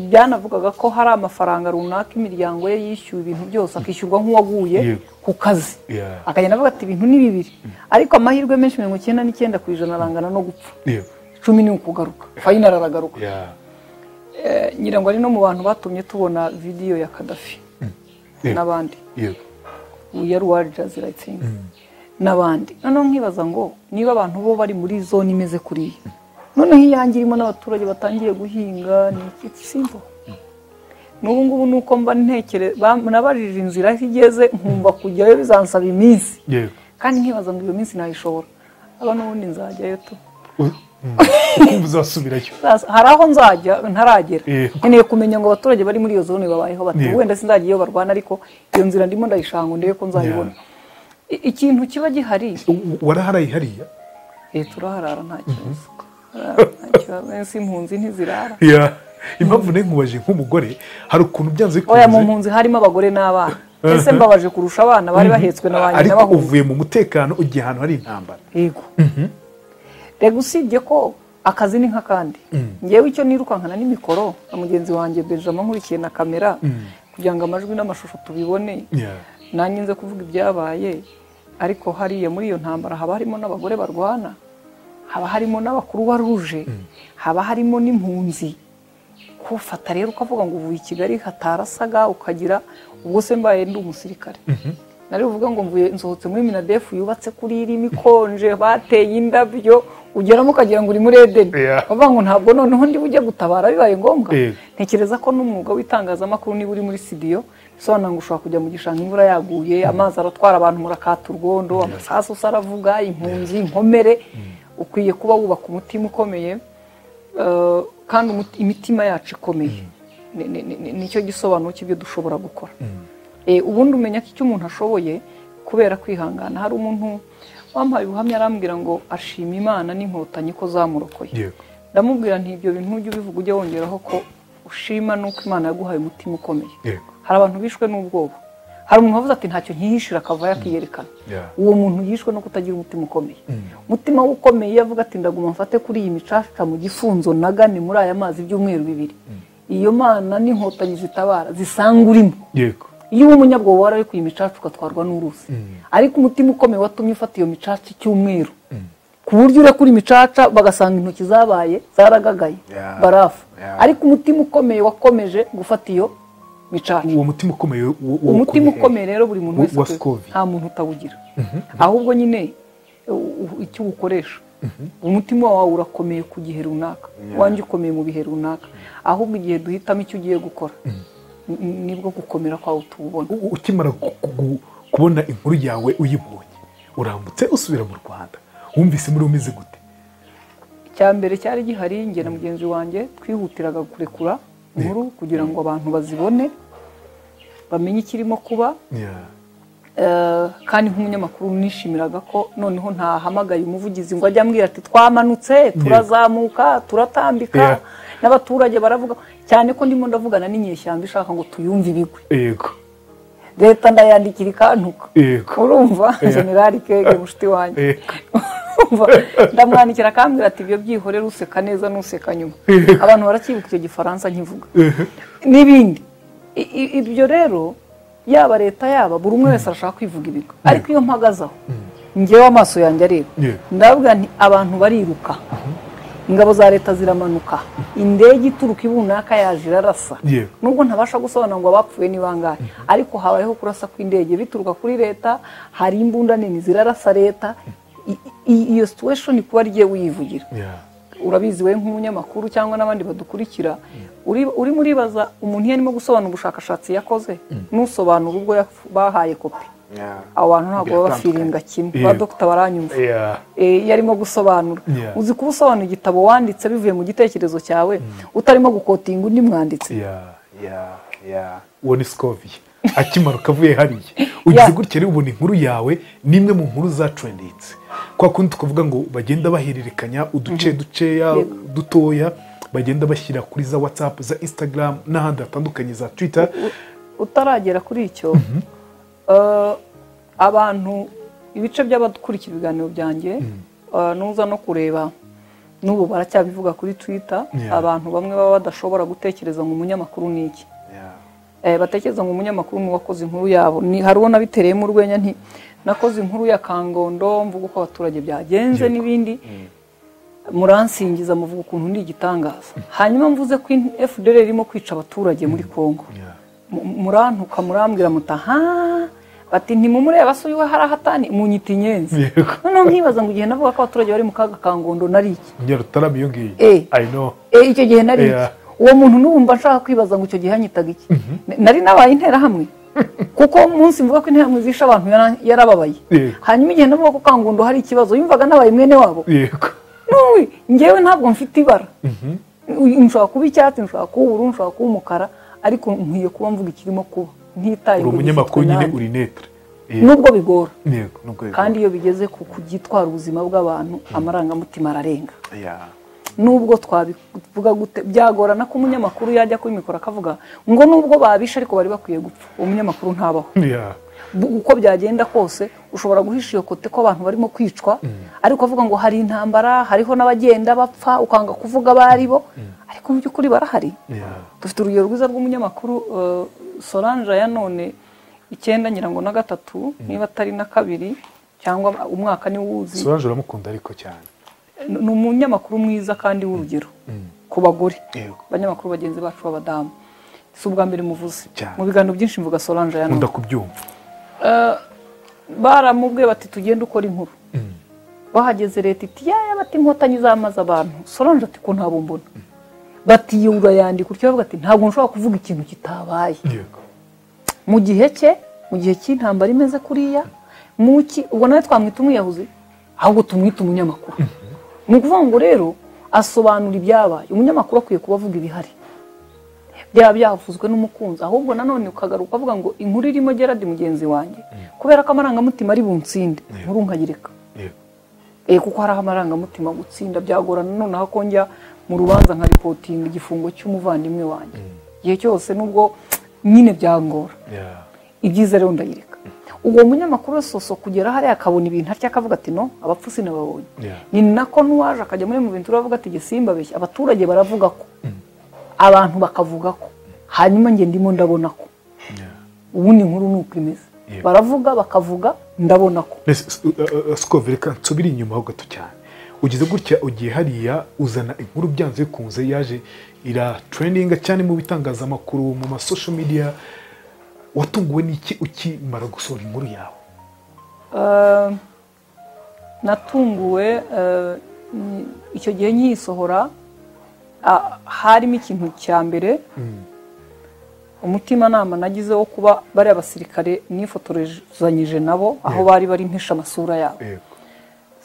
byanavugaga ko hari amafaranga runaka imiryango ye yishyuye ibintu byose akishyurwa nk'uwaguye ku kazi akagenda avuga ati ibintu ni bibiri ariko amahirwe menshi 99% arangana no gupfa 10 ni ukugaruka final aragaruka ngira ngo ari no mu bantu batumye tubona video ya Gaddafi n'abandi yari Al Jazeera n'abandi noneho nkibaza ngo niba abantu bo bari muri zone imeze kuriya noneho iyangira irimo n'abaturage batangiye guhinga ni iki simple n'ubu ngubu nuko mba nabajije inzira igeze nkumva kujyayo bizansaba iminsi kandi nkibaza ngo iyo minsi nayishobora aba n'ubundi nzajyayo tu uzasubirayo hari aho nzajya ntaragera nkeneye kumenya ngo abaturage bari muri iyo zone babayeho bati wenda sinzagiyeyo barwana ariko iyo nzira ndimo ndayishanga ndebe ko nzayibona ikintu kiba gihari waraharaye hariya turaharara nta kibazo nsi impunzi ntizirara impamvu nkubaje nk'umugore hari ukuntu byanze bikunze oya mu mpunzi harimo abagore n'abana ese mbabaje kurusha abana bari bahetswe n'abanye ariko uvuye mu mutekano ugiye ahantu hari intambara yego rego usibye ko akazi ni nk'akandi ngewe icyo nirukankana n'imikoro na mugenzi wanjye Benjamin nkurikiye na kamera kugira ngo amajwi n'amashusho tubibone nanjye nze kuvuga ibyabaye ariko hariya muri iyo ntambara haba harimo n'abagore barwana haba harimo n'abakuru waruje haba harimo n'impunzi kufata rero ukavuga ngo uvuye i Kigali hatarasaga ukagira ubwo se mbaye ndi umusirikare nari uvuga ngo mvuye nsohotse muri Minadef yubatse kuri iri mikonje bateye indabyo ugeramo ukagira ngo uri muri Eden bavuga ngo ntabwo noneho ndi bujye gutabara bibaye ngombwa ntekereza ko n'umwuga w'itangazamakuru niba uri muri studio bisobanura ngo ushobora kujya mu gishanga imvura yaguye amazi aratwara abantu murakata urwondo amasasu usaravuga impunzi inkomere ukwiye kuba wubaka umutima ukomeye kandi imitima yacu ikomeye nicyo gisobanuro cy'ibyo dushobora gukora ubundi umenya ko icyo umuntu ashoboye kubera kwihangana hari umuntu wampaye ubuhamya arambwira ngo ashima Imana n'inkotanyi ko zamurokoye ndamubwira nti ibyo bintu ujye ubivuga ujye wongeraho ko ushima nuko Imana yaguhaye umutima ukomeye hari abantu bishwe n'ubwoba hari umuntu wavuze ati ntacyo nkihishira akava yakiyerekana uwo muntu yishwe no kutagira umutima ukomeye umutima we ukomeye yavuga ati ndaguma mfate kuri iyi micaca mu gifunzo nagane muri aya mazi by'umweru bibiri iyo Mana n'inkotanyi zitabara zisanga urimo iyo umunyabwoba wari ari ku imicaca ugatwarwa n'uruzi ariko umutima ukomeye watumye ufata iyo micaca icyumweru ku buryo ure kuri imicaca bagasanga intoki zabaye zaragagaye barafu ariko umutima ukomeye wakomeje gufata iyo micaca uwo mutima ukomeye umutima ukomeye rero buri muntu wese nta muntu utawugira ahubwo nyine icyo ukoresha umutima wawe urakomeye ku gihe runaka wanjye ukomeye mu bihe runaka ahubwo igihe duhitamo icyo ugiye gukora nibwo gukomera kwawe tubona ukimara kubona inkuru yawe uyibonye urambutse usubira mu Rwanda wumvise muri umeze gute icyambere cyari gihari nge na mugenzi wanjye twihutiraga kurekura inkuru kugira ngo abantu bazibone bamenye ikirimo kuba kandi nk'umunyamakuru nishimiraga ko noneho ntahamagaye umuvugizi ngo ajye ambwira ati twamanutse turazamuka turatambika n'abaturage baravuga cyane ko ndimo ndavugana n'inyeshyamba ishaka ngo tuyumve ibigwi leta ndayandikira ikantuka urumva generali Kege mushiti wanjye ndamwandikira akambwira ati ibyo byihorere useka neza n'useka nyuma abantu barakibuka icyo gifaransa nkivuga n'ibindi ibyo rero yaba leta yaba buri umwe wese arashaka kwivuga ibigwi ariko iyo mpagazaho ngewe amaso yanjye areba ndavuga nti abantu bariruka ingabo za leta ziramanuka indege ituruka ibunaka yaje irarasa nubwo ntabasha gusobanura ngo abapfuye ni bangahe ariko habayeho kurasa kw'indege bituruka kuri leta hari imbunda nini zirarasa leta iyo situation kuba rigiye wiyivugira urabizi we nk'umunyamakuru cyangwa n'abandi badukurikira uri muribaza umuntu yarimo gusobanura ubushakashatsi yakoze n'usobanura ubwo bahaye kopi abo bantu ntabwo baba bafiringa kimwe ba dogita baranyumva yarimo gusobanura uzi kuba usobanura igitabo wanditse bivuye mu gitekerezo cyawe utarimo gukotinga undi mwanditsi uwo ni Scovia akimanuka avuye hariya ugize gutya rero ubona inkuru yawe nimwe mu nkuru za trenditse kwa kundi tukavuga ngo bagenda bahererekanya uduce duceya dutoya bagenda bashyira kuri za WhatsApp za Instagram n'ahandi hatandukanye za Twitter utaragera kuri icyo abantu ibice by'abadukurikira ibiganiro byanjye nuza no kureba n'ubu baracyabivuga kuri Twitter abantu bamwe baba badashobora gutekereza ngo umunyamakuru ni iki batekereza ngo umunyamakuru ni wakoze inkuru yabo ni hariho nabitereyemo urwenya nti nakoze inkuru ya Kangondo mvuga uko abaturage byagenze n'ibindi muransingiza muvuga ukuntu ndi igitangaza hanyuma mvuze ko FDL irimo kwica abaturage muri Kongo murantuka murambwira mutaha bati ntimumureba so yuwe harahatani munyita inyenzi none nkibaza ngo igihe navuga ko abaturage bari mu kaga Kangondo nari iki ngero tarami yo ngiye I know icyo gihe nari iki uwo muntu n'ubumva nshaka kwibaza ngo icyo gihe hanyitaga iki nari nabaye intera hamwe kuko umunsi mvuga ko intera hamwe zisha abantu yarababaye hanyuma igihe navuga ko Kangondo hari ikibazo yumvaga nabaye mwene wabo nuwi ngewe ntabwo mfite ibara nshobora kuba icyatsi nshobora kuba ubururu nshobora kuba umukara ariko nkwiye kuba mvuga ikirimo kuba ntitaye uri umunyamakuru nyine uri netre nubwo bigora kandi iyo bigeze ku kugitwara ubuzima bw'abantu amarangamutima ararenga nubwo twabivuga gute byagorana ko umunyamakuru yajya kuri mikoro akavuga ngo nubwo babisha ariko bari bakwiye gupfa umunyamakuru ntabaho uko byagenda kose ushobora guhisha iyo kote ko abantu barimo kwicwa ariko avuga ngo hari intambara hariho n'abagenda bapfa ukanga kuvuga baribo ariko mu by'ukuri barahari dufite urugero rwiza rw'umunyamakuru Solange ya none 9 nyirango na 3 niba atari na 2 cyangwa umwaka ni wuzi Solange uramukunda ariko cyane ni umunyamakuru mwiza kandi w'urugero ku bagore abanyamakuru bagenzi bacu b'abadamu si ubwa mbere muvuze mu biganiro byinshi mvuga Solange ya none ndakubyumva baramubwiye bati tugende ukora inkuru bahageze leta iti yaya bati inkotanyi zamaze abantu Solange ati ko ntabo mbona bati yura yandika utyo bavuga ati ntabwo nshobora kuvuga ikintu kitabaye mu gihe cy'intambara imeze kuriya muki ubwo nawe twamwita umuyahuzi ahubwo tumwita umunyamakuru ni ukuvuga ngo rero asobanura ibyabaye umunyamakuru akwiye kuba avuga ibihari byaba byavuzwe n'umukunzi ahubwo nanone ukagaruka avuga ngo inkuru irimo Gerard mugenzi wanjye kubera ko amarangamutima ari bunsinde nkuru nkagireka kuko hari amarangamutima gutsinda byagorana noneho ko njya mu rubanza nka reporting igifungo cy'umuvandimwe wanjye igihe cyose nubwo nyine byangora ibyiza rero ndayireka uwo munyamakuru soso kugera hari akabona ibintu atya akavuga ati no abapfusi nababonye ni nako nuwaje akajya muri mu bintu uravuga ati gisimba beshya abaturage baravuga ko abantu bakavuga ko hanyuma nge ndimo ndabona ko ubundi inkuru nuko imeze baravuga bakavuga ndabona ko Scovia reka nsubire inyuma ho gato cyane ugize gutya ugiye hariya uzana inkuru byanze bikunze yaje ira trending cyane mu bitangazamakuru mu ma social media watunguwe n'iki ukimara gusohora inkuru yawe natunguwe icyo gihe nyisohora harimo ikintu cya mbere umutima nama nagize wo kuba bari abasirikare nifotorezanyije nabo aho bari mpisha amasura yabo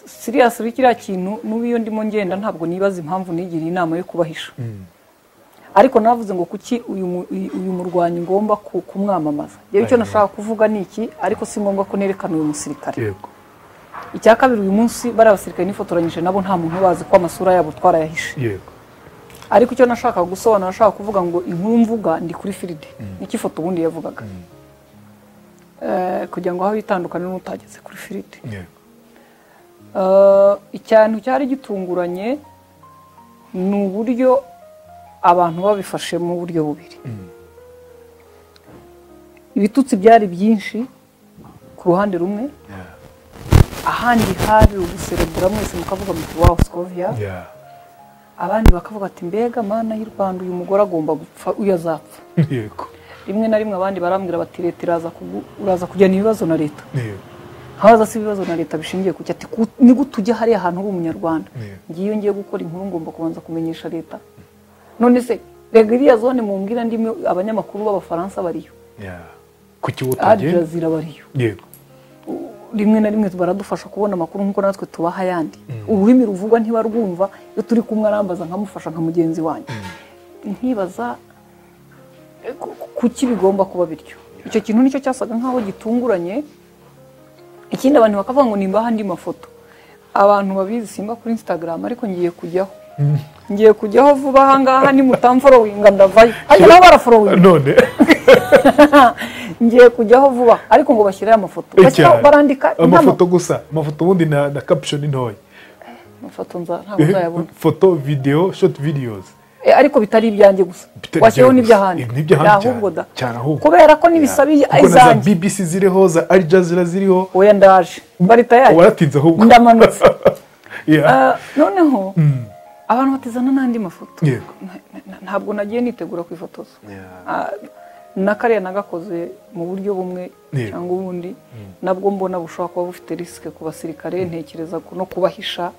serious kiriya kintu n'ubiyo ndimo ngenda ntabwo nibaza impamvu nigiriye inama yo kubahisha ariko navuze ngo kuki uyu murwanyi ngomba kumwamamaza yewe icyo nashaka kuvuga niki ariko si ngombwa ko nerekana uyu musirikare icya kabiri uyu munsi bari abasirikare nifotoranyije nabo nta muntu bazi ko amasura yabo twarayahishe ariko icyo nashaka gusobanura nashaka kuvuga ngo inkuru mvuga ndi kuri field niki foto ubundi yavugaga kugira ngo aho bitandukane n'utageze kuri field icyantu cyari gitunguranye ni uburyo abantu babifashe mu buryo bubiri ibitutsi byari byinshi ku ruhande rumwe ahandi hari uguserebura mwese mukavuga muti wow Scovia abandi bakavuga ati mbega mana y'u Rwanda uyu mugore agomba gupfa uyu azapfa yego rimwe na rimwe abandi barambwira bati leta uraza kujyana ibibazo na leta yego haza si ibibazo na leta bishingiye ku cyati ni gutujya hari ahantu uri umunyarwanda ngiye ngiye gukora inkuru ngomba kubanza kumenyesha leta none se rega iriya zone mumbwira ndimo abanyamakuru b'abafaransa bariyo kuki wotagiye zirabariyo yego rimwe na rimwe baradufasha kubona amakuru nkuko natwe tubaha yandi ururimi ruvugwa ntibarwumva iyo turi kumwe arambaza nkamufasha nka mugenzi wanjye nkibaza kuki bigomba kuba bityo icyo kintu nicyo cyasaga nkaho gitunguranye ikindi abantu bakavuga ngo nimba handi mafoto abantu babizi simba kuri Instagram ariko ngiye kujyaho vuba ahangaha ni mutamfollowinga ndavayo hajya nabo barafollowinga none ngiye kujyaho vuba ariko ngo bashyire amafoto barandika amafoto gusa amafoto ubundi na caption ntoya amafoto ntabwo nzayabona foto video short videos ariko bitari ibyanjye gusa washyiraho n'iby'ahandi ahubwo da kubera ko nibisabiye izanjye BBC ziriho za Al Jazeera ziriho oya ndaje barita yaje waratinze ahubwo ndamanutse noneho abantu batizana n'andi mafoto ntabwo nagiye nitegura kwifotoza na kariya nagakoze mu buryo bumwe cyangwa ubundi nabwo mbona bushobora kuba bufite risike ku basirikare ntekereza no kubahisha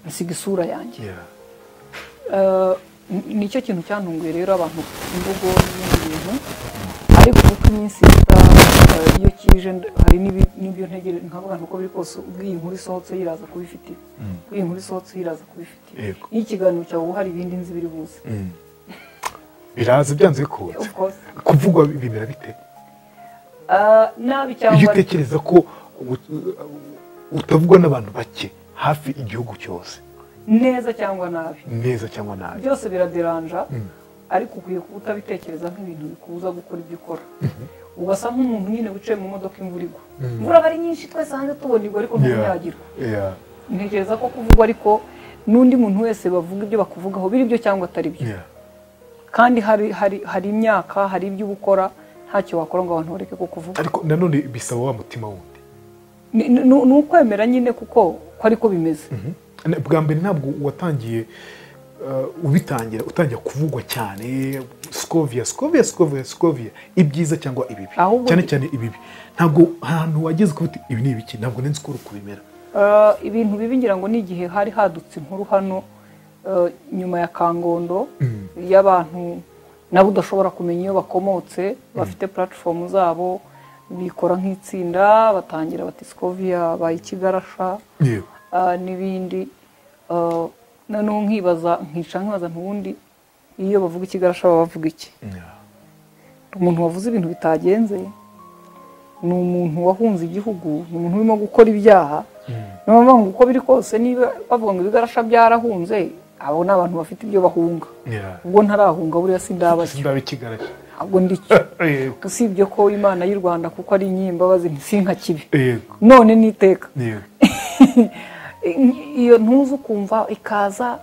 nsiga isura yanjye nicyo kintu cyantunguye rero abantu imvugo n'ibindi bintu ariko kuko iminsi iyo kije hari n'ibyo ntegere nkavuga uko biri kose ubwiye inkuru isohotse yiraza kubifitira ubwiye inkuru isohotse yiraza kubifitira iyo ikiganiro cyawe hari ibindi nzi biri buze biraza byanze bikunze kuvugwa bimera bite nabi cyangwa iyo utekereza ko utavugwa n'abantu bake hafi igihugu cyose neza cyangwa nabi byose biraderanja ariko ukwiye kuba utabitekereza nk'ibintu bikubuza gukora ibyo ukora ugasa nk'umuntu nyine wicaye mu modoka imvura igwa imvura aba ari nyinshi twese hanze tubona igwa ariko ntunyagirwa ntekereza ko kuvugwa ariko n'undi muntu wese bavuga ibyo bakuvugaho biri byo cyangwa atari byo kandi hari imyaka hari ibyo ukora ntacyo wakora ngo abantu bareke kukuvuga ariko nanone bisaba wa mutima wundi ni ukwemera nyine kuko ariko bimeze bwa mbere ntabwo watangiye ubitangira utangira kuvugwa cyane Scovia ibyiza cyangwa ibibi cyane cyane ibibi ntabwo ahantu wageze ko ibi ni ibiki ntabwo nzi ko kubimera ibintu bibi ngira ngo ni igihe hari hadutse inkuru hano nyuma ya Kangondo y'abantu nabo udashobora kumenya iyo bakomotse bafite platform zabo bikora nk'itsinda batangira bati Scovia bayikigarasha n'ibindi noneho nkibaza ntubundi iyo bavuga ikigarasha baba bavuga iki umuntu wavuze ibintu bitagenze ni umuntu wahunze igihugu ni umuntu urimo gukora ibyaha niyo mpamvu uko biri kose niba bavuga ngo ibigarasha byarahunze abo ni abantu bafite ibyo bahunga ubwo ntarahunga buriya ikigarasha ntabwo ndicyo usibye ko Imana y'u Rwanda kuko ari inyimbabazi ntisinka kibi none niteka iyo ntuzi ukumva ikaza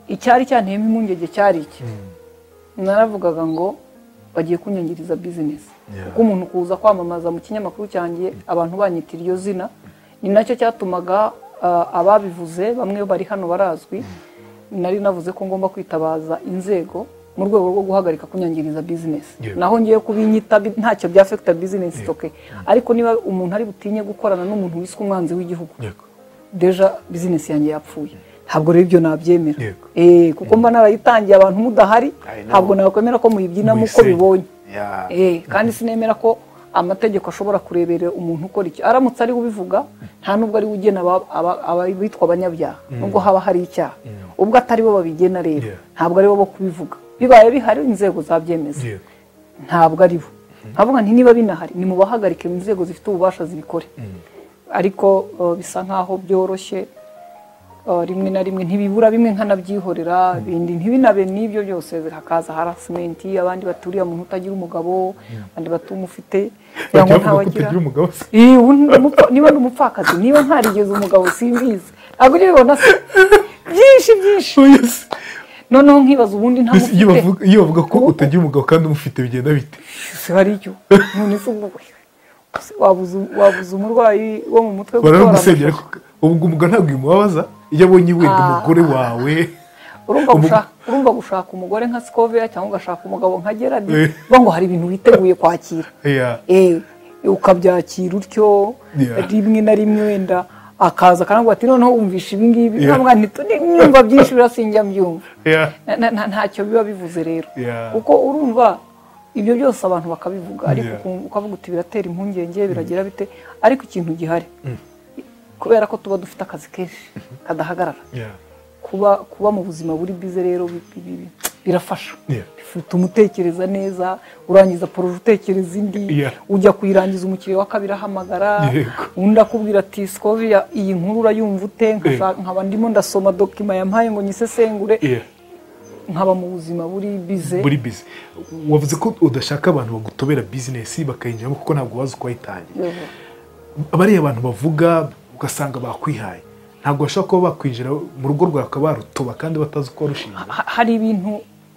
icyari cyanteyemo impungenge cyari iki naravugaga ngo bagiye kunyangiriza bizinesi kuko umuntu kuza kwamamaza mu kinyamakuru cyanjye abantu banyitira iryo zina ni nacyo cyatumaga ababivuze bamwe bari hano barazwi nari navuze ko ngomba kwitabaza inzego mu rwego rwo guhagarika kunyangiriza bizinesi naho ngiye kubinyita ntacyo byafekita bizinesi toke ariko niba umuntu ari butinye gukorana n'umuntu wiswe umwanzi w'igihugu deja bizinesi yanjye yapfuye ntabwo rero ibyo nabyemera kuko mba narayitangiye abantu mudahari ntabwo nakwemera ko muyibyinamo uko bibonye kandi sinemera ko amategeko ashobora kureberera umuntu ukora iki aramutse ari ubivuga nta nubwo ari ugena abitwa abanyabyaha nubwo haba hari icyaha ubwo atari bo babigena rero ntabwo ari bo bo kubivuga bibaye bihari inzego zabyemeza ntabwo ari bo nkavuga nti niba binahari ni mu bahagarike inzego zifite ububasha zibikore ariko bisa nkaho byoroshye rimwe na rimwe ntibibura bimwe nkanabyihorera ibindi ntibinabe n'ibyo byose hakaza harassment abandi baturiye umuntu utagira umugabo abandi batumufite cyangwa ntawagira umugabo niba n'umupfakazi niba ntarigeze umugabo simbizi ntabwo nibona byinshi noneho nkibaza ubundi ntamufite iyo bavuga ko utagira umugabo kandi umufite bigenda bite hari icyo none se wabuze umurwayi wo mu mutwe baramusengera ubwo umugabo ntabwo imubabaza iyo abonye wenda umugore wawe urumva gushaka umugore nka Scovia cyangwa ugashaka umugabo nka Gerard ngo hari ibintu witeguye kwakira ukabyakira utyo rimwe na rimwe wenda akaza akanabwira ati noneho wumvisha ibi ngibi ntabwo nyumva byinshi birasinjya mbyumva ntacyo biba bivuze rero kuko urumva ibyo byose abantu bakabivuga ariko ukavuga uti biratera impungenge biragira bite ariko ikintu gihari kubera ko tuba dufite akazi kenshi kadahagarara kuba mu buzima buri bize rero birafasha bituma utekereza neza urangiza poroje utekereza indi ujya kuyirangiza umukiriya wa kabiri ahamagara undi akubwira ati Scovia iyi nkuru urayumva ute nkaba ndimo ndasoma dokima yampaye ngo nyisesengure nkaba mu buzima buri bize wavuze ko udashaka abantu bagutobera business bakayinjiramo kuko ntabwo bazi uko wayitangira bariya abantu bavuga ugasanga bakwihaye ntabwo bashaka kuba bakwinjira mu rugo rwawe akabarutuba kandi batazi uko warushinze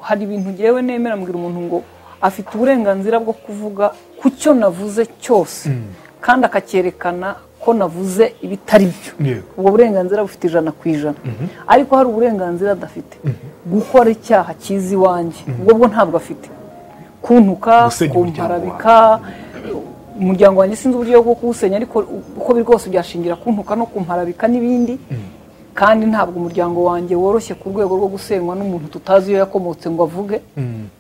hari ibintu ngewe nemera mbwira umuntu ngo afite uburenganzira bwo kuvuga ku cyo navuze cyose kandi akacyerekana ko navuze ibitari byo ubwo burenganzira bufite 100%, ariko hari uburenganzira adafite gukora icyaha kizi iwanjye ubwo ntabwo afite kuntuka kumparabika umuryango wanjye sinzi uburyo bwo kuwusenya ariko uko biri rwose byashingira kuntuka no kumparabika n'ibindi kandi ntabwo umuryango wanjye woroshye ku rwego rwo gusenywa n'umuntu tutazi iyo yakomotse ngo avuge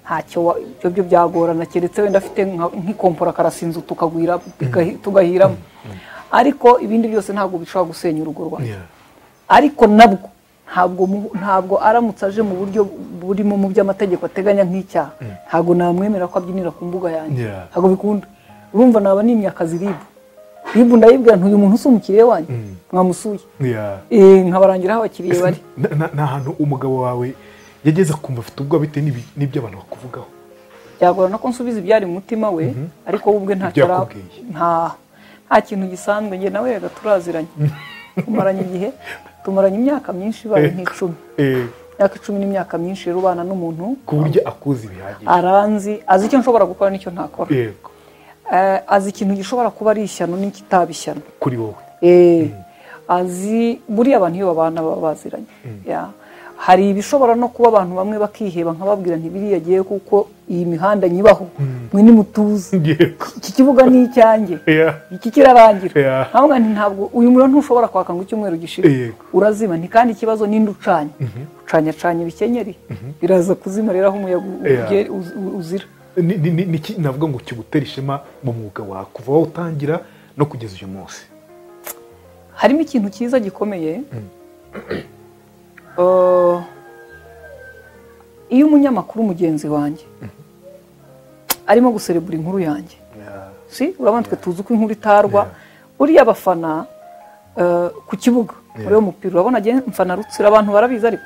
ntacyo ibyo byagorana keretse wenda afite nk'ikompora karasinzu tukagwira tugahiramo ariko ibindi byose ntabwo bishobora gusenya urugo rwawe ariko nabwo ntabwo aramutse aje mu buryo burimo mu by'amategeko ateganya nk'icyaha ntabwo namwemera ko abyinira ku mbuga yanjye ntabwo bikunda urumva naba nimye akazi ribu ndayibwira ntuyu muntu si umukiriya wanjye mwamusuye nkabarangira aho abakiriya bari nta hantu umugabo wawe yageze kumva afite ubwo bite n'ibyo abantu bakuvugaho byagorana ko nsubiza ibyari mu mutima we ariko we ubwe nta kintu gisanzwe njye nawe yaga turaziranye tumaranye imyaka myinshi ibaye nk'icumi imyaka 10 n'imyaka myinshi rero ubana n'umuntu ku buryo akuzi bihagije aranzi azi icyo nshobora gukora n'icyo ntakora azi ikintu gishobora kuba ari ishyano n'ikitaba ishyano kuri wowe azi buriya abantu iyo babana baba baziranye hari ibishobora no kuba abantu bamwe bakiheba nkababwira ntibiriya agiye kuko iyi mihanda nyibaho mwe nimutuze iki kibuga ni icyanjye iki kirarangira ntabwo uyu muriro ntushobora kwaka ngo icyumweru gishire urazima kandi ikibazo ninde ucanye ucanye bikenyeri biraza kuzima rero aho umuyaga uzira niki navuga ngo kigutera ishema mu mwuga wawe kuva aho utangira no kugeza uyu munsi harimo ikintu cyiza gikomeye iyo umunyamakuru mugenzi wanjye arimo guserebura inkuru yanjye urabona twe tuzi uko inkuru itarwa uriya abafana ku kibuga muri uwo mupira urabona agiye mfana Rutsiro abantu barabizi ariko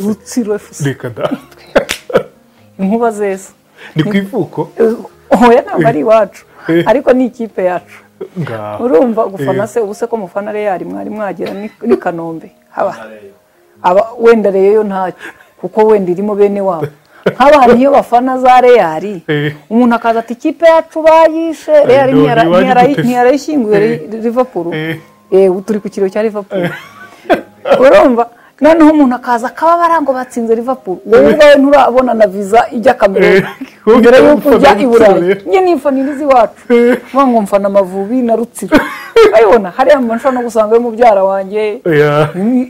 Rutsiro inkuba zesa ni ku ivuko oya ntabwo ari iwacu ariko ni ikipe yacu urumva gufana se ubuse ko mufana Real mwari mwagera ni Kanombe wenda rero ntacyo kuko wenda irimo bene wabo nk'abantu iyo bafana za Real umuntu akaza ati ikipe yacu bayishe Real ntiyarayishyinguye Liverpool ubu turi ku kiriro cya Liverpool urumva noneho umuntu akaza akaba barango batsinze Liverpool wowe ubwawe nturabona na visa ijya Cameroon mbere y'uko ujya i Burayi njye nifaniriza iwacu ngo mfana Amavubi na Rutsiro ayibona hariya nshobora no gusanga mu byara wanjye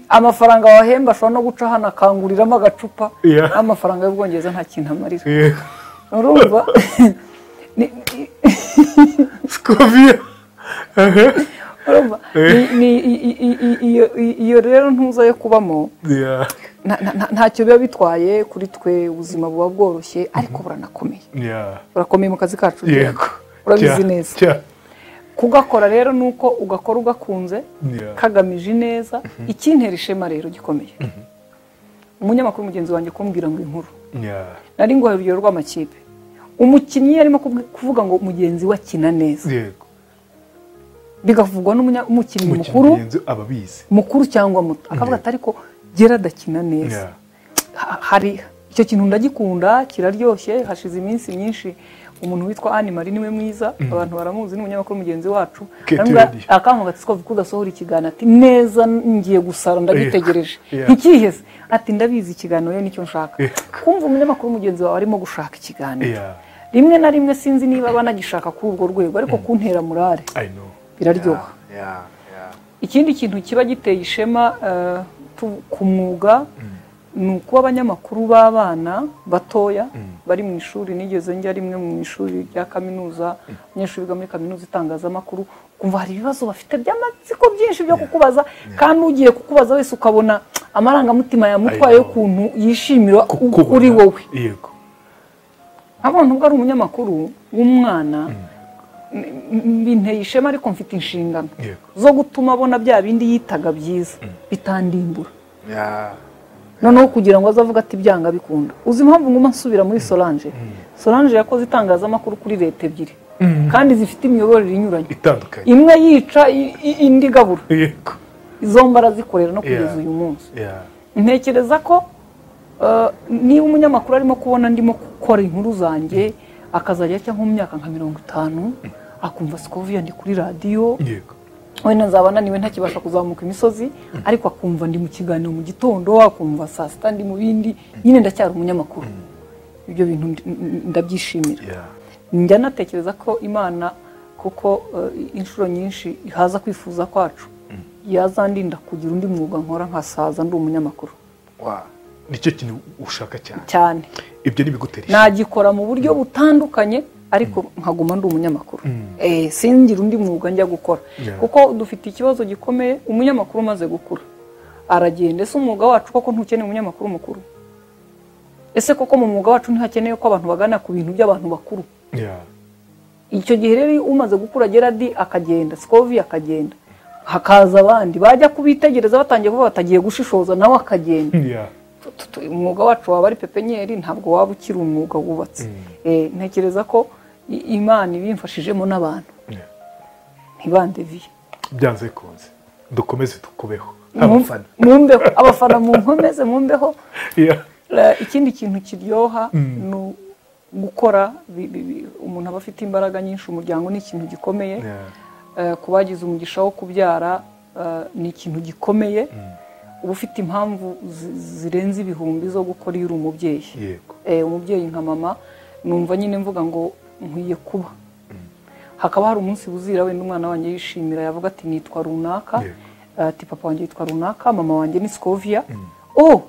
amafaranga wahemba ashobora no guca hano akanguriramo agacupa amafaranga y'Ubwongereza nta kintu amarira urumva Scovia iyo rero ntuza yo kubamo ntacyo biba bitwaye kuri twe ubuzima buba bworoshye ariko burakomeye mu kazi kacu urabizi neza kugakora rero nuko ugakora ugakunze kagamije neza ikintera ishema rero gikomeye umunyamakuru mugenzi wanjye kumbwira ngo inkuru nari ngo urugero rw'amakipe umukinnyi arimo kuvuga ngo mugenzi we akina neza bigavugwa n'umukinnyi mukuru cyangwa muto akavuga ati ariko gera adakina neza hari icyo kintu ndagikunda kiraryoshye hashize iminsi myinshi umuntu witwa Anne Marie niwe mwiza abantu baramuzi n'umunyamakuru mugenzi wacu akamuga ati ko kudasohora ikiganiro ati neza ngiye gusara ndagitegereje ikiheze ati ndabizi ikiganiro nicyo nshaka kumva umunyamakuru mugenzi wawe arimo gushaka ikiganiro rimwe na rimwe sinzi niba banagishaka kuri urwo rwego ariko kuntera murare biraryoha ikindi kintu kiba giteye ishema ku mwuga ni uko abanyamakuru b'abana batoya bari mu ishuri nigeze njya rimwe mu ishuri rya kaminuza abanyeshuri biga muri kaminuza itangazamakuru kumva hari ibibazo bafite by'amatsiko byinshi byo kukubaza kandi ugiye kukubaza wese ukabona amarangamutima yamutwaye y'ukuntu yishimira kuri wowe abantu ubwo ari umunyamakuru w'umwana binteye ishema ariko mfite inshingano zo gutuma abona bya bindi yitaga byiza bitandimbura noneho kugira ngo azavuga ati byanga bikunda uzi impamvu nguma nsubira muri Solange yakoze itangazamakuru kuri leta ebyiri kandi zifite imiyoborere inyuranye imwe yica indi gabura izo mbara zikorera no kugeza uyu munsi ntekereza ko niba umunyamakuru arimo kubona ndimo gukora inkuru zanjye akazajya cyangwa mu myaka nka 50 akumva Scovia ndi kuri radio wenda nzaba naniwe ntakibasha kuzamuka imisozi ariko akumva ndi mu kiganiro mu gitondo akumva saa sita ndi mu bindi nyine ndacyari umunyamakuru ibyo bintu ndabyishimira njya natekereza ko Imana kuko inshuro nyinshi ihaza kwifuza kwacu yazandinda kugira undi mwuga nkora nkasaza ndi umunyamakuru nicyo kintu ushaka cyane ibyo nibiguteresha nagikora mu buryo butandukanye ariko nkaguma ndi umunyamakuru singira undi mwuga njya gukora kuko dufite ikibazo gikomeye umunyamakuru umaze gukura aragenda ese umwuga wacu koko ntukeneye umunyamakuru mukuru ese koko mu mwuga wacu ntihakeneye ko abantu bagana ku bintu by'abantu bakuru icyo gihe rero umaze gukura Gerard akagenda Scovia akagenda hakaza abandi bajya kubitegereza batangiye kuba batagiye gushishoza nawe akagenda umwuga wacu waba ari pepenyeri ntabwo waba ukiri umwuga wubatse ntekereza ko Imana ibimfashijemo n'abantu ntibandeviye byanze kunze dukomeze tukubeho mumbeho abafana munkomeze mumbeho ikindi kintu kiryoha ni gukora umuntu aba afite imbaraga nyinshi umuryango ni ikintu gikomeye kubagize umugisha wo kubyara ni ikintu gikomeye uba ufite impamvu zirenze ibihumbi zo gukora iyo uri umubyeyi umubyeyi nka mama numva nyine mvuga ngo nkwiye kuba hakaba hari umunsi buzira wenda umwana wanjye yishimira yavuga ati nitwa runaka ati papa wanjye yitwa runaka mama wanjye ni Scovia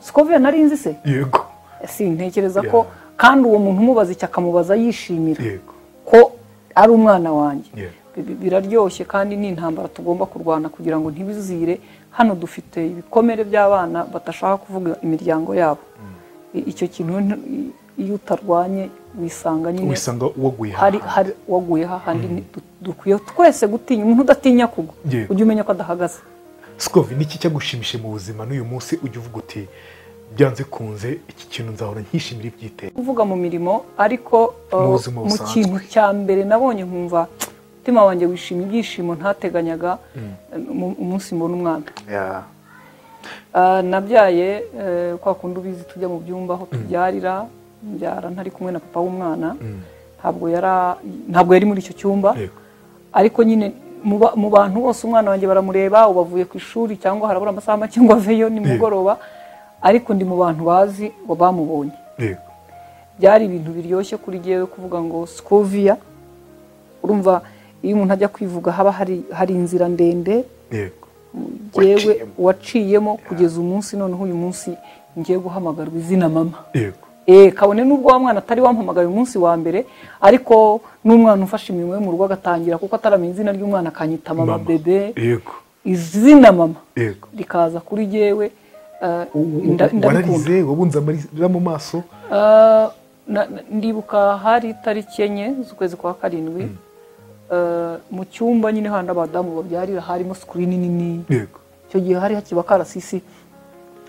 Scovia nari nzi se ntekereza ko kandi uwo muntu umubaza icyo akamubaza yishimira ko ari umwana wanjye biraryoshye kandi ni intambara tugomba kurwana kugira ngo ntibizire hano dufite ibikomere by'abana batashaka kuvuga imiryango yabo icyo kintu iyo utarwanye wisanga nyine waguye hahandi dukwiye twese gutinya umuntu udatinya kugwa ujye umenya ko adahagaze Scovia niki cyagushimishe mu buzima n'uyu munsi ujye uvuga uti byanze kunze iki kintu nzahora nkishimira ibyiteye kuvuga mu mirimo ariko mu kintu cya mbere nabonye nkumva umutima wanjye wishima ibyishimo ntateganyaga umunsi mbona umwana nabyaye kwa kundi ubizi tujya mu byumba aho tubyarira mbyara ntari kumwe na papa w'umwana ntabwo yari muri icyo cyumba ariko nyine mu bantu bose umwana wanjye baramureba ubavuye ku ishuri cyangwa harabura amasaha make ngo aveyo nimugoroba ariko ndi mu bantu bazi ngo bamubonye byari ibintu biryoshye kuri jyewe kuvuga ngo Scovia urumva iyo umuntu ajya kwivuga haba hari inzira ndende jyewe waciyemo kugeza umunsi noneho uyu munsi ngiye guhamagarwa izina mama kabone n'ubwo wa mwana atari wampamagaye umunsi wa mbere ariko n'umwana ufashe imirimo yo mu rugo agatangira kuko ataramenya izina ry'umwana akanyita mama bebe izina mama rikaza kuri jyewe wararize wabunze amarira mu maso ndibuka hari itariki 4 z'ukwezi kwa 7 mu cyumba nyine handi abadamu babyarira harimo screen nini icyo gihe hari hakiba karasisi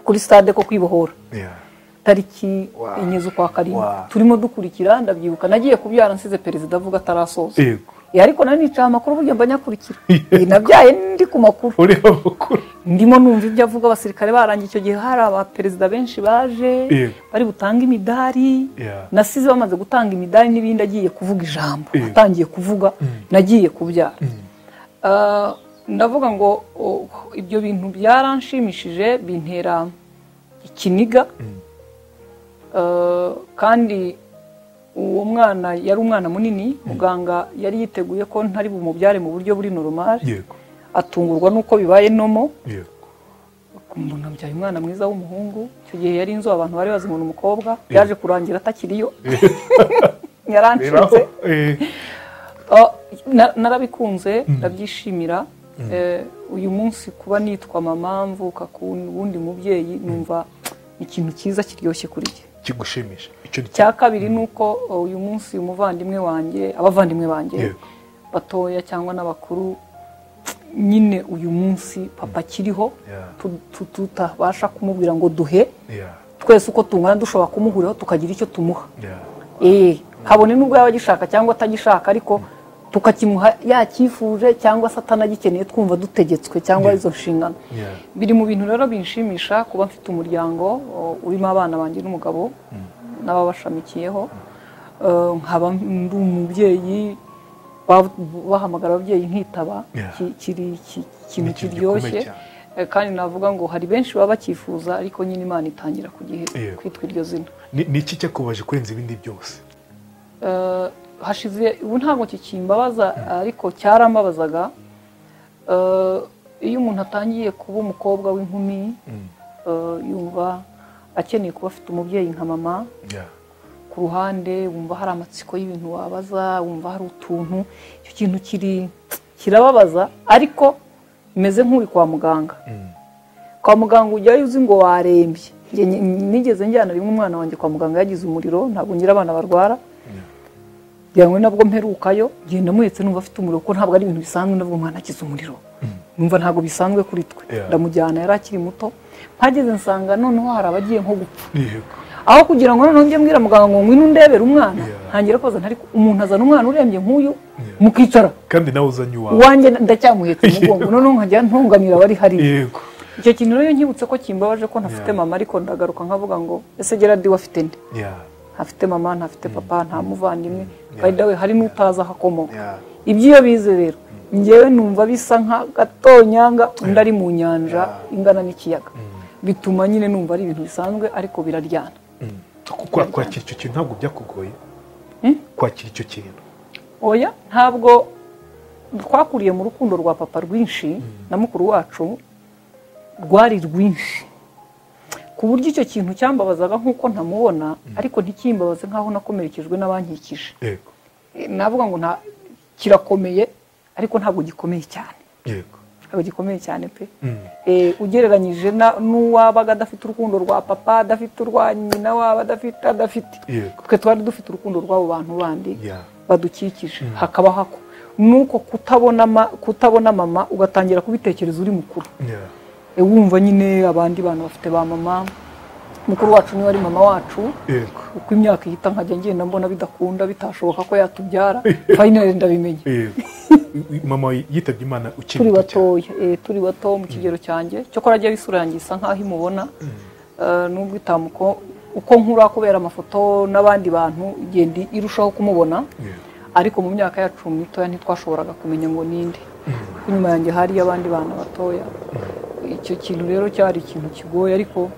kuri stade ko kwibohora tariki 4 z'ukwa 7 turimo dukurikira ndabyibuka nagiye kubyara nsize perezida avuga atarasoza ariko nari nicaye amakuru burya mba nyakurikira nabyaye ndi ku makuru ureba amakuru ndimo numva ibyo avuga abasirikare barangiye icyo gihe hari abaperezida benshi baje bari butanga imidari nasize bamaze gutanga imidari n'ibindi agiye kuvuga ijambo atangiye kuvuga nagiye kubyara ndavuga ngo ibyo bintu byaranshimishije bintera ikiniga kandi uwo mwana yari umwana munini muganga yari yiteguye ko ntari bumubyare mu buryo buri normal atungurwa nuko bibaye nomo mbona mbyaye umwana mwiza w'umuhungu icyo gihe yari inzu abantu bari bazi umuntu umukobwa yaje kurangira atakiriyo yarancitse narabikunze ndabyishimira uyu munsi kuba nitwa mama mvuka ku wundi mubyeyi numva ikintu cyiza kiryoshye kuri jye kigushimisha cya kabiri nuko uyu munsi umuvandimwe wanjye abavandimwe banjye batoya cyangwa n'abakuru nyine uyu munsi papa kiriho tutabasha kumubwira ngo duhe twese uko tungana dushobora kumuhuriraho tukagira icyo tumuha kabone nubwo yaba agishaka cyangwa atagishaka ariko tukakimuha yakifuje cyangwa se atanagikeneye twumva dutegetswe cyangwa izo nshingano biri mu bintu rero binshimisha kuba mfite umuryango urimo abana banjye n'umugabo n'ababashamikiyeho nkaba ndi umubyeyi bahamagara ababyeyi nkitaba kiri ikintu kiryoshye kandi navuga ngo hari benshi baba bakifuza ariko nyine Imana itangira ku gihe kwitwa iryo zina ni iki cyakubaje kurenza ibindi byose hashize ubu ntabwo kikimbabaza ariko cyarambabazaga iyo umuntu atangiye kuba umukobwa w'inkumi yumva akeneye kuba afite umubyeyi nka mama ku ruhande wumva hari amatsiko y'ibintu wabaza wumva hari utuntu icyo kintu kirababaza ariko bimeze nk'uri kwa muganga ujyayo uzi ngo warembye nigeze njyana rimwe umwana wanjye kwa muganga yagize umuriro ntabwo ngira abana barwara byangwe nabwo mperukayo genda muhetse numva afite umuriro ko ntabwo ari ibintu bisanzwe ndavuga umwana akize umuriro numva ntabwo bisanzwe kuri twe ndamujyana yari akiri muto mpageze nsanga noneho hari abagiye nko gupfa aho kugira ngo noneho njye mbwira muganga ngo ngwino undebere umwana ntangira koza ntari umuntu azana umwana urembye nk'uyu mukicara kandi nawe uzanye wanjye ndacyamuhetse umugongo noneho nkajya ntunganira bari hariya icyo kintu rero nkibutse ko kimbabaje ko ntafite mama ariko ndagaruka nkavuga ngo ese Gerard wafite nde ntafite mama ntafite papa nta muvandimwe we hari n'utaza aho akomoka ibyo bize rero ngewe numva bisa nka gatonyanga undi ari mu nyanja ingana n'ikiyaga bituma nyine numva ari ibintu bisanzwe ariko biraryana kwakira icyo kintu ntabwo byakugoye kwakira icyo kintu oya ntabwo twakuriye mu rukundo rwa papa rwinshi na mukuru wacu rwari rwinshi ku buryo icyo kintu cyambabazaga nk'uko ntamubona ariko ntikimbabaze nk'aho nakomerekejwe n'abankikije navuga ngo kirakomeye ariko ntabwo gikomeye cyane ntabwo gikomeye cyane pe ugereranyije n'uwabaga adafite urukundo rwa papa adafite urwa nyina waba adafite twe twari dufite urukundo rw'abo bantu bandi badukikije hakaba hako nuko kutabona mama ugatangira kubitekereza uri mukuru wumva nyine abandi bantu bafite ba mama mukuru wacu niwe ari mama wacu uko imyaka ihita nkajya ngenda mbona bidakunda bitashoboka ko yatubyara finally ndabimenye mama yitabye Imana ukiri turi batoya turi bato mu kigero cyanjye cyo ko rajya bisura yanjye isa nkaho imubona nubwo itamuko uko nkura kubera amafoto n'abandi bantu igenda irushaho kumubona ariko mu myaka yacu mitoya ntitwashoboraga kumenya ngo ninde inyuma yanjye hari abandi bana batoya icyo kintu rero cyari ikintu kigoye ariko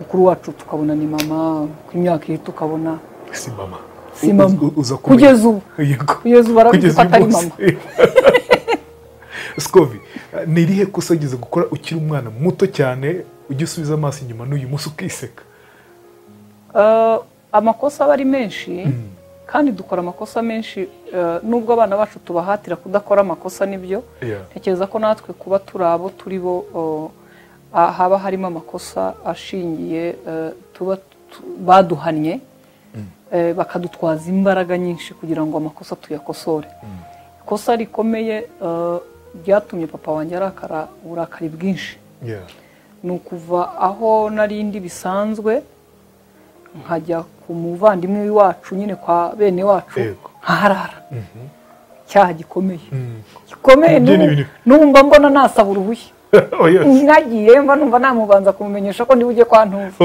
mukuru wacu tukabona ni mama ku imyaka ihita tukabona si mama kugeza ubu barabizi ko atari mama Scovi ni irihe kosa ugeze gukora ukiri umwana muto cyane ujya usubiza amaso inyuma n'uyu munsi ukiseka amakosa aba ari menshi kandi dukora amakosa menshi nubwo abana bacu tubahatira kudakora amakosa nibyo ntekereza ko natwe kuba turi abo turi bo haba harimo amakosa ashingiye baduhannye bakadutwaza imbaraga nyinshi kugira ngo amakosa tuyakosore ikosa rikomeye byatumye papa wanjye arakara uburakari bwinshi ni ukuva aho narindi bisanzwe nkajya ku muvandimwe wacu nyine kwa bene wacu nkaharara icyaha gikomeye gikomeye numva mbona nasaba uruhushya nagiye mba numva namubanza kumumenyesha ko ndibuge kwa ntuza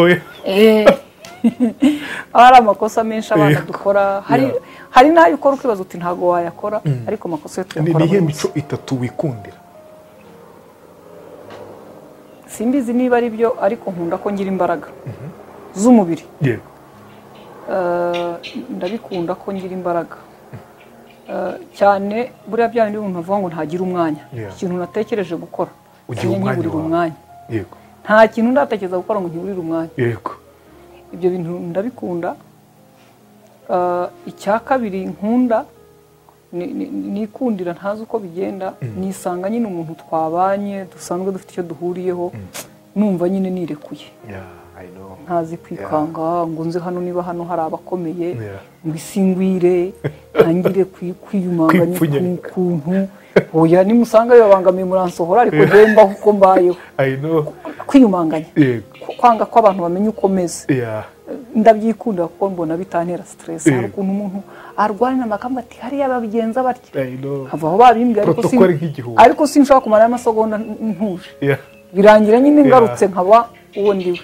ari amakosa menshi abana dukora hari n'ayo ukora ukibaza uti ntabwo wayakora ariko amakosa yo tuyakora. Ni iyihe mico itatu wikundira? Simbizi niba ari byo ariko nkunda ko ngira imbaraga z'umubiri. Ndabikunda ko ngira imbaraga cyane buriya bya bindi umuntu avuga ngo ntagira umwanya. Ikintu natekereje gukora nkiburira umwanya. Nta kintu ndatekereza gukora ngo nkiburire umwanya. Ibyo bintu ndabikunda. Icya kabiri nkunda nikundira ntazi uko bigenda nisanga nyine umuntu twabanye dusanzwe dufite icyo duhuriyeho numva nyine nirekuye. Ntazi kwikanga ngo nze hano niba hano hari abakomeye ngo isingwire ntangire kwiyumanganya kuntu oya nimusanga bibangamiye muransohora ariko demba uko mbayeho kwiyumanganya kwanga ko abantu bamenye uko meze. Ndabyikunda kuko mbona bitantera stress. Hari ukuntu umuntu arwana amakamba ati hariya babigenza batya havaho babimbye ariko sinshaka kumara amasegonda ntuje birangira nyine ngarutse nkaba uwo ndiwe.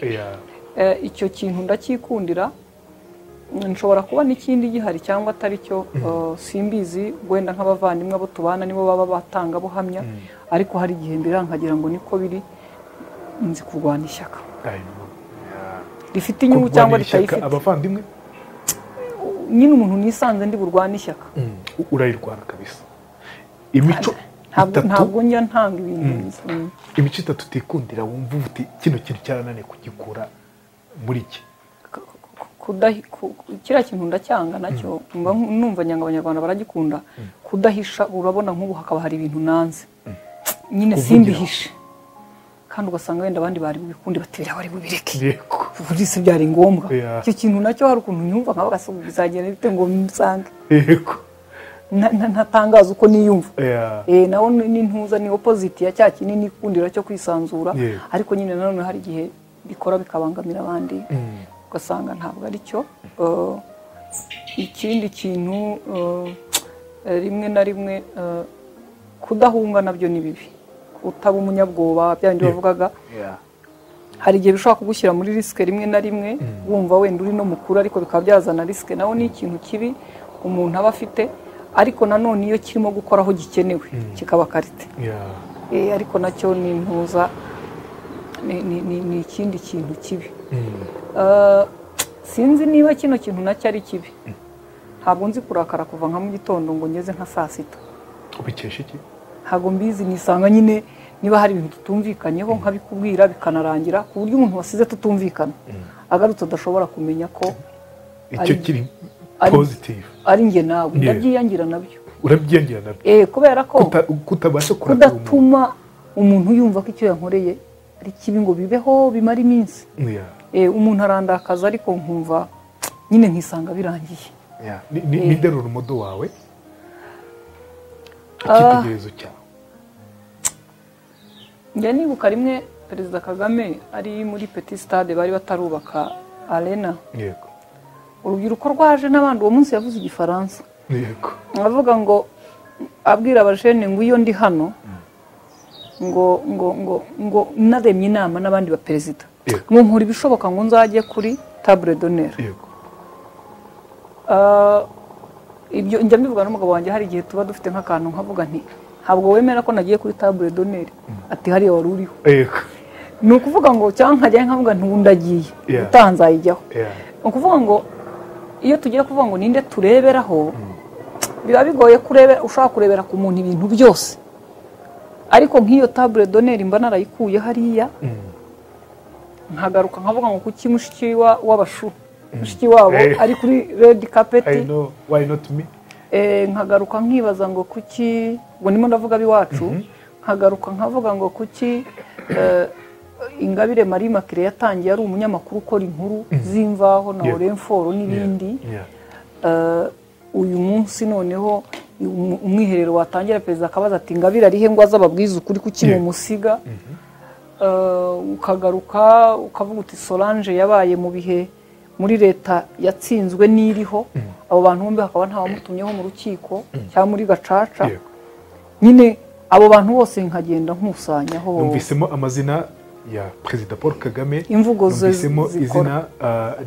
Icyo kintu ndakikundira. Nshobora kuba n'ikindi gihari cyangwa atari cyo simbizi wenda nk'abavandimwe abo tubana nibo baba batanga buhamya ariko hari igihe mbere nkagira ngo niko biri nzi kurwana ishyaka rifite inyungu cyangwa ritayifite. Abavandimwe nyine umuntu nisanze ndi burwana ishyaka urayirwana kabisa. Imico ntabwo njya ntanga ibintu imico itatu utikundira wumva uti kino kintu cyarananiye kugikura muri iki? Kiriya kintu ndacyanga nacyo numva nyanga abanyarwanda baragikunda. Kudahisha urabona nk'ubu hakaba hari ibintu nanze nyine simbihishe kandi ugasanga wenda abandi bari bubikundi batera bari bubireke buri byari ngombwa. Icyo kintu nacyo hari ukuntu nyumva nkaba gasubira bizagenda bite ngo msange ntatangaza uko niyumva. Nawo n'intuza ni opposite ya cya kinini nikundira cyo kwisanzura ariko nyine nanone hari igihe bikora bikabangamira abandi ugasanga ntabwo ari cyo. Ikindi kintu rimwe na rimwe kudahunga nabyo ni bibi. Utaba umunyabwoba byandi bavugaga hari igihe bishobora kugushyira muri risike rimwe na rimwe wumva wenda uri no mukuru ariko bikaba byazana risike. Nawo ni ikintu kibi umuntu aba afite ariko nanone iyo kirimo gukora aho gikenewe kikaba karite ariko nacyo ni ntuza ni ikindi kintu kibi. Sinzi niba kino kintu nacyo ari kibi. Ntabwo nzi kurakara kuva nka mu gitondo ngo ngeze nka saa sita. Ubikesha iki? Ntabwo mbizi nisanga nyine niba hari ibintu tutumvikanyeho nkabikubwira bikanarangira ku buryo umuntu wasize tutumvikana agarutse adashobora kumenya ko icyo kiri positive ari nge nawe ndabyiyangira nabyo. Urabyiyangira nabyo kubera ko kutabasha kudatuma umuntu yumva ko icyo yankoreye ari kibi ngo bibeho bimara iminsi. Umuntu arandakaza ariko nkumva nyine nkisanga birangiye. Ni derura umudo wawe ikitegerezo cyawe. Njya nibuka rimwe Perezida Kagame ari muri Petit Stade bari batarubaka arena. Urubyiruko rwaje n'abandi uwo munsi yavuze igifaransa. Avuga ngo abwira abajene ngo iyo ndi hano ngo naremye inama n'abandi ba perezida ngo nkuri bishoboka ngo nzajye kuri table d'honneur. Ibyo njya mbivuga n'umugabo wanjye hari igihe tuba dufite nk'akantu nkavuga nti ntabwo wemera ko nagiye kuri table d'honneur ati hariya wari uriho. Ni ukuvuga ngo cyangwa nkajya nkavuga ntundagiye utanzayijyaho. Ni ukuvuga ngo iyo tugiye kuvuga ngo ninde tureberaho biba bigoye ushaka kurebera ku muntu ibintu byose ariko nk'iyo table d'honneur mba narayikuye hariya nkagaruka nkavuga ngo kuki mushiki w'abashu mushiki wabo ari kuri red carpet. I know why not me. Nkagaruka nkibaza ngo kuki ngo nimo ndavuga biwacu nkagaruka nkavuga ngo kuki Ingabire Marie Makire yatangiye ari umunyamakuru ukora inkuru z'imvaho na Orenforo n'ibindi. Uyu munsi noneho umwiherero watangira perezida akabaza ati Ingabire arihe ngo azababwiza ukuri kuki mu musiga. Ukagaruka ukavuga uti Solange yabaye mu bihe muri leta yatsinzwe n'iriho abo bantu bombi hakaba ntawamutumyeho mu rukiko cyangwa muri gacaca nyine abo bantu bose nkagenda nkusanyaho. Numvisemo amazina ya Perezida Paul Kagame, imvugo ze numvisemo izina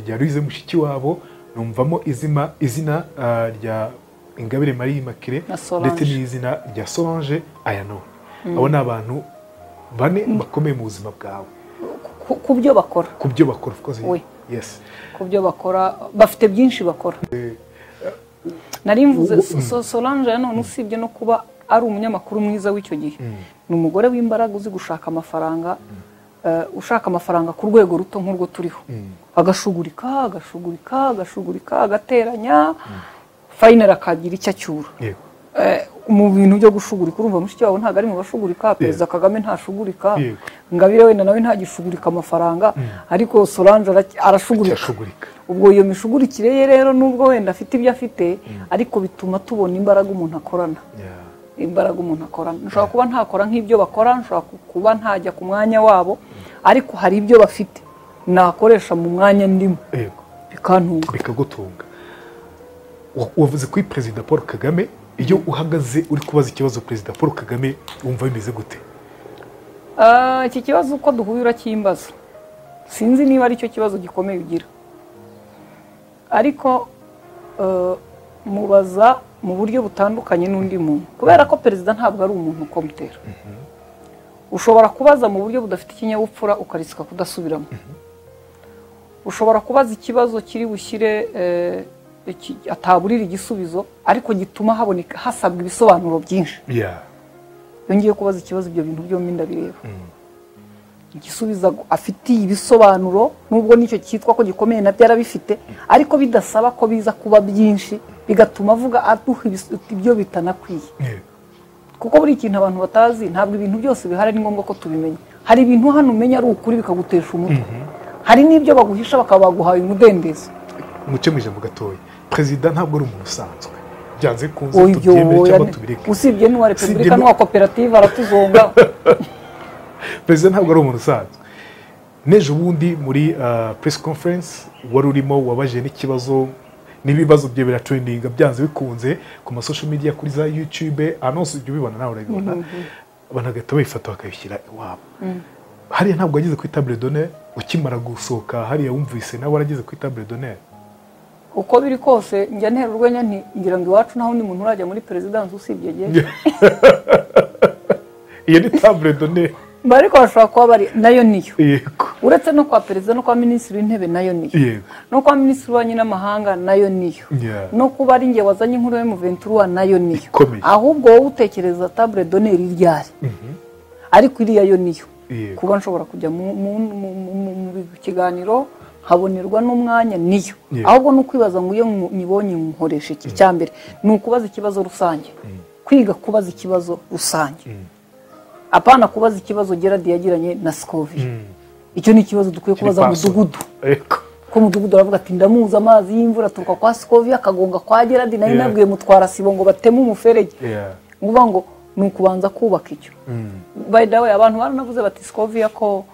rya Louise Mushikiwabo, numvamo izina rya Ingabire Marie Immaculée ndetse n'izina rya Solange Ayano. Abo ni abantu bane bakomeye mu buzima bwawe ku byo bakora, of course. Yes, ku byo bakora bafite byinshi bakora. Nari mvuze Solange Ayano usibye no kuba ari umunyamakuru mwiza w'icyo gihe, ni umugore w'imbaraga uzi gushaka amafaranga, ushaka amafaranga ku rwego ruto nk'urwo turiho, agashugurika agateranya final akagira icyo acyura mu bintu byo gushugurika. Urumva mushiki wabo ntabwo ari mu bashugurika, Perezida Kagame ntashugurika, Ingabire wenda nawe ntagishugurika amafaranga, ariko Solange arashugurika. Ubwo iyo mishugurikire ye rero nubwo wenda afite ibyo afite, ariko bituma tubona imbaraga umuntu akorana. Nshobora kuba ntakora nk'ibyo bakora, nshobora kuba ntajya ku mwanya wabo, ariko hari ibyo bafite nakoresha mu mwanya ndimo bikantunga, bikagutunga. Wavuze kuri Perezida Paul Kagame, iyo uhagaze uri kubaza ikibazo Perezida Paul Kagame wumva bimeze gute? Iki kibazo uko duhuye uracyimbaza, sinzi niba ari cyo kibazo gikomeye ugira, ariko mubaza mu buryo butandukanye n'undi muntu, kubera ko Perezida ntabwo ari umuntu ukomutera. Ushobora kubaza mu buryo budafite ikinyabupfura ukarisika kudasubiramo. Ushobora kubaza ikibazo kiri bushyire ataburira igisubizo, ariko gituma haboneka hasabwa ibisobanuro byinshi. Yongeye kubaza ikibazo, ibyo bintu byombi ndabireba. Igisubizo afitiye ibisobanuro, nubwo nicyo cyitwa ko gikomeye nabyo arabifite, ariko bidasaba ko biza kuba byinshi bigatuma avuga aduha ibyo bitanakwiye. Kuko buri ikintu abantu batazi, ntabwo ibintu byose bihari ni ngombwa ko tubimenya. Hari ibintu hano umenya ari ukuri bikagutesha umutwe, hari n'ibyo baguhisha bakaba baguhaye umudendezo. Muce mu ijambo gatoya, Perezida ntabwo ari umuntu usanzwe, byanze kunze tubyemere cyangwa tubireke. Usibye n'uwa Repubulika n'uwa koperative aratuzonga. Perezida ntabwo ari umuntu usanzwe. Nejo bundi muri press conference wari urimo wabaje n'ikibazo, n'ibibazo bye biratrendinga byanze bikunze ku ma social media, kuri za YouTube, anonse ibyo bibona nawe urabibona, abantu bagahita bayifata bakayishyira iwabo. Hariya ntabwo wageze kuri table d'honneur ukimara gusohoka hariya, wumvise nawe warageze kuri table d'honneur? Uko biri kose njya ntera urwenya nti ngira ngo iwacu naho undi muntu urajya muri perezidansi usibye gihe. Iyo ni table d'honneur. Ariko bashobora kuba bari nayo niyo. Uretse no kwa Perezida no kwa Minisitiri w'Intebe nayo niyo. No kwa Minisitiri w'Ububanyi n'Amahanga nayo niyo. No kuba ari nge wazanye inkuru mu Ventura nayo niyo. Ahubwo wowe utekereza table d'honneur iryari. Ariko iriya yo niyo. Kuba nshobora kujya mu kiganiro habonerwa n'umwanya niyo. Ahubwo no kwibaza ngo iyo nyibonye nkoresha iki. Cyambere ni ukubaza ikibazo rusange. Kwiga kubaza ikibazo rusange. Apana kubaza ikibazo Gerard yagiranye na Scoville. Icyo ni ikibazo dukwiye kubaza mudugudu. Ko mudugudu aravuga ati ndamuza amazi y'imvura turuka kwa Scoville akagonga kwa Gerard, nayo nabwiye mutwara sibo ngo bateme umuferege. Nguvuga ngo nukubanza kubaka icyo. By the way, abantu baranavuze bati Scoville ko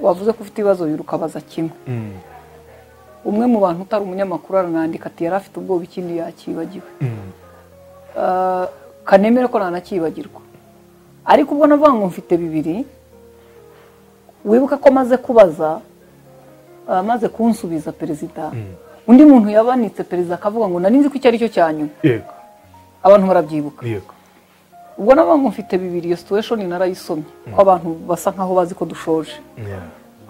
wavuze ko ufite ibibazo birukabaza kimwe. Umwe mu bantu utari umunyamakuru aranandika ati yari afite ubwoba ikindi yakibagiwe. Kanemere ko nanakibagirwa. Ariko ubwo navuga ngo mfite bibiri, wibuka ko maze kubaza, maze kunsubiza Perezida, undi muntu yabanitse Perezida akavuga ngo nari nzi ko icyo ari cyo cyanyuma. Abantu barabyibuka. Ubwo navuga ngo mfite bibiri, iyo situation narayisomye ko abantu basa nkaho bazi ko dushoje.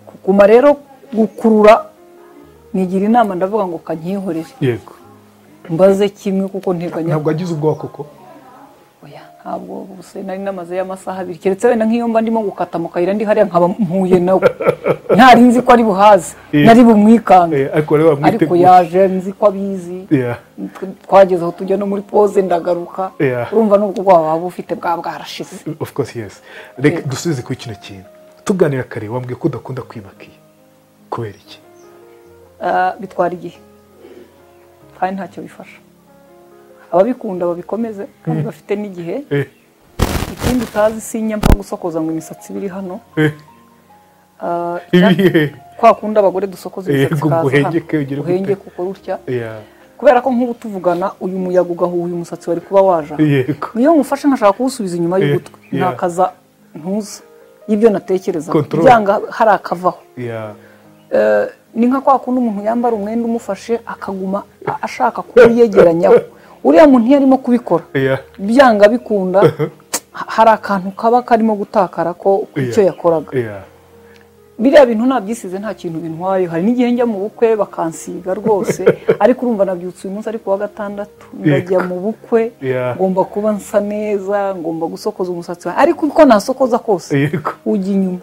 Kuguma rero gukurura nigira inama ndavuga ngo kanyihorere. Mbaze kimwe kuko nteganya. Ntabwo agize ubwoba koko? Oya, ntabwo buse nari namaze y'amasaha 2, keretse wenda nk'iyo mba ndimo gukata mu kayira ndi hariya nkaba mpuye nawe. Ntari nzi ko ari buhaze, nari bumwikange. Ariko yaje nzi ko abizi. Twageze aho tujya no muri pause ndagaruka. Urumva nubwo waba ufite bwarashize. Of course, yes. Reka dusubize ku kino kintu. Tuganira kare wambwiye ko udakunda kwimakiye. Kubera iki? Bitwara igihe. Kandi ntacyo bifasha. Ababikunda babikomeze kandi bafite n'igihe. Ikindi utazi sinya mpfa gusokoza ngo imisatsi biri hano. kwa kundi abagore dusokoza imisatsi kaza uhenge kuko rutya kubera ko nk'ubu tuvugana uyu muyaga ugahuha uyu musatsi wari kuba waje niyo mufashe nkashaka kuwusubiza inyuma y'ugutwi ntakaza ntuza y'ibyo natekereza byanga hari akavaho ni nka kwa kundi umuntu yambara umwenda umufashe akaguma ashaka kuyegeranyaho uriya muntu iyo arimo kubikora byanga bikunda hari akantu kaba karimo gutakara ko icyo yakoraga biriya bintu nabyisize nta kintu bintwaye hari n'igihe njya mu bukwe bakansiga rwose ariko urumva nabyutse uyu munsi ariko wa gatandatu ndajya mu bukwe ngomba kuba nsa neza ngomba gusokoza umusatsi ariko uko nasokoza kose ujya inyuma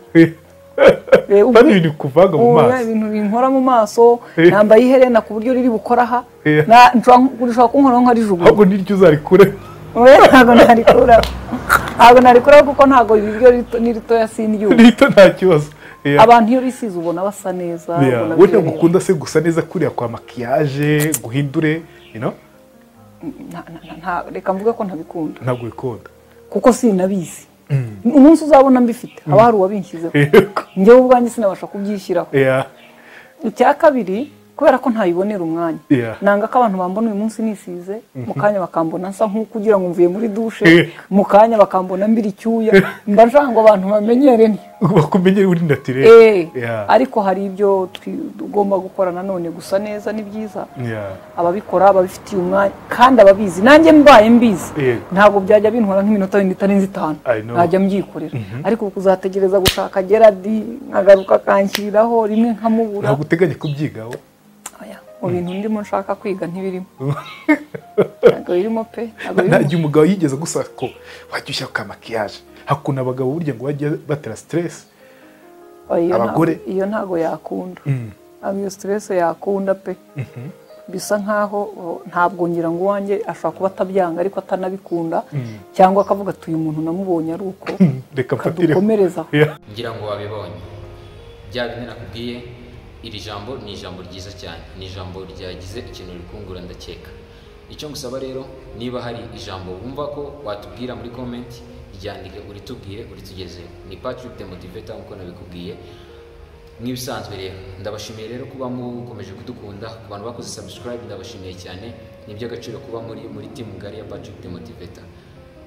bari ibintu kuvaga mu maso ibintu binkora mu maso nambaye iherena ku buryo riri bukora aha nshobora kunkoraho nkarijugunya ahubwo niryo uzarikure ntabwo narikura kuko ntabwo ibiryo ni ritoya sindyumva rito nta kibazo abantu iyo bisize ubona basa neza wowe ntabwo ukunda se gusa neza kuriya kwa makiyaje guhindure reka mvuge ko ntabikunda ntabwo bikunda kuko sinabizi umunsi uzabona mbifite haba hari uwabinshyizeho njyewe ubwanjye sinabasha kubyishyiraho icya kabiri kubera ko ntayibonera umwanya nanga ko abantu bambona uyu munsi nisize mu kanya bakambona nsa nk'ukugira ngo mvuye muri dushe mu kanya bakambona mbiri icyuya mba nshaka ngo abantu bamenyere bakumenyere uri naturel ariko hari ibyo tugomba gukora nanone gusa neza ni byiza ababikora babifitiye umwanya kandi ababizi nanjye mbaye mbizi ntabwo byajya bintwara nk'iminota itarenze 5 najya mbyikorera ariko kuzategereza gushaka Geradi nkagaruka akanshyiriraho rimwe nkamubura ntabwo uteganya kubyigaho mu bintu ndimo nshaka kwiga ntibirimo ntabwo birimo pe ntabwo umugabo yigeze gusaba ko wajya ushyira ka makiyaje hakuna abagabo burya ngo bajye batera stress abagore iyo ntabwo yakunda iyo stress yakunda pe bisa nkaho ntabwo ngira ngo uwanjye ashobora kuba atabyanga ariko atanabikunda cyangwa akavuga ati uyu muntu namubonye ari uko kadukomereza ngira ngo wabibonye bya bindi nakubwiye iri jambo ni ijambo ryiza cyane ni ijambo ryagize ikintu rikungura ndakeka icyo ngusaba rero niba hari ijambo wumva ko watubwira muri comment ryandike uritubwiye uritugezeho ni Patrick the Motivator nkuko nabikubwiye nk'ibisanzwe rero ndabashimiye rero kuba mukomeje kudukunda ku bantu bakoze subscribe ndabashimiye cyane ni iby'agaciro kuba muri team ngari ya Patrick the Motivator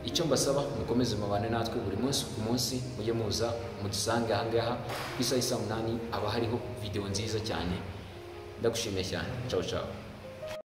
icyo mbasaba mukomeze mubane natwe buri munsi ku munsi mujye muza mudusange ahangaha ku isaha 8 aba hariho video nziza cyane ndagushimiye cyane ciao ciao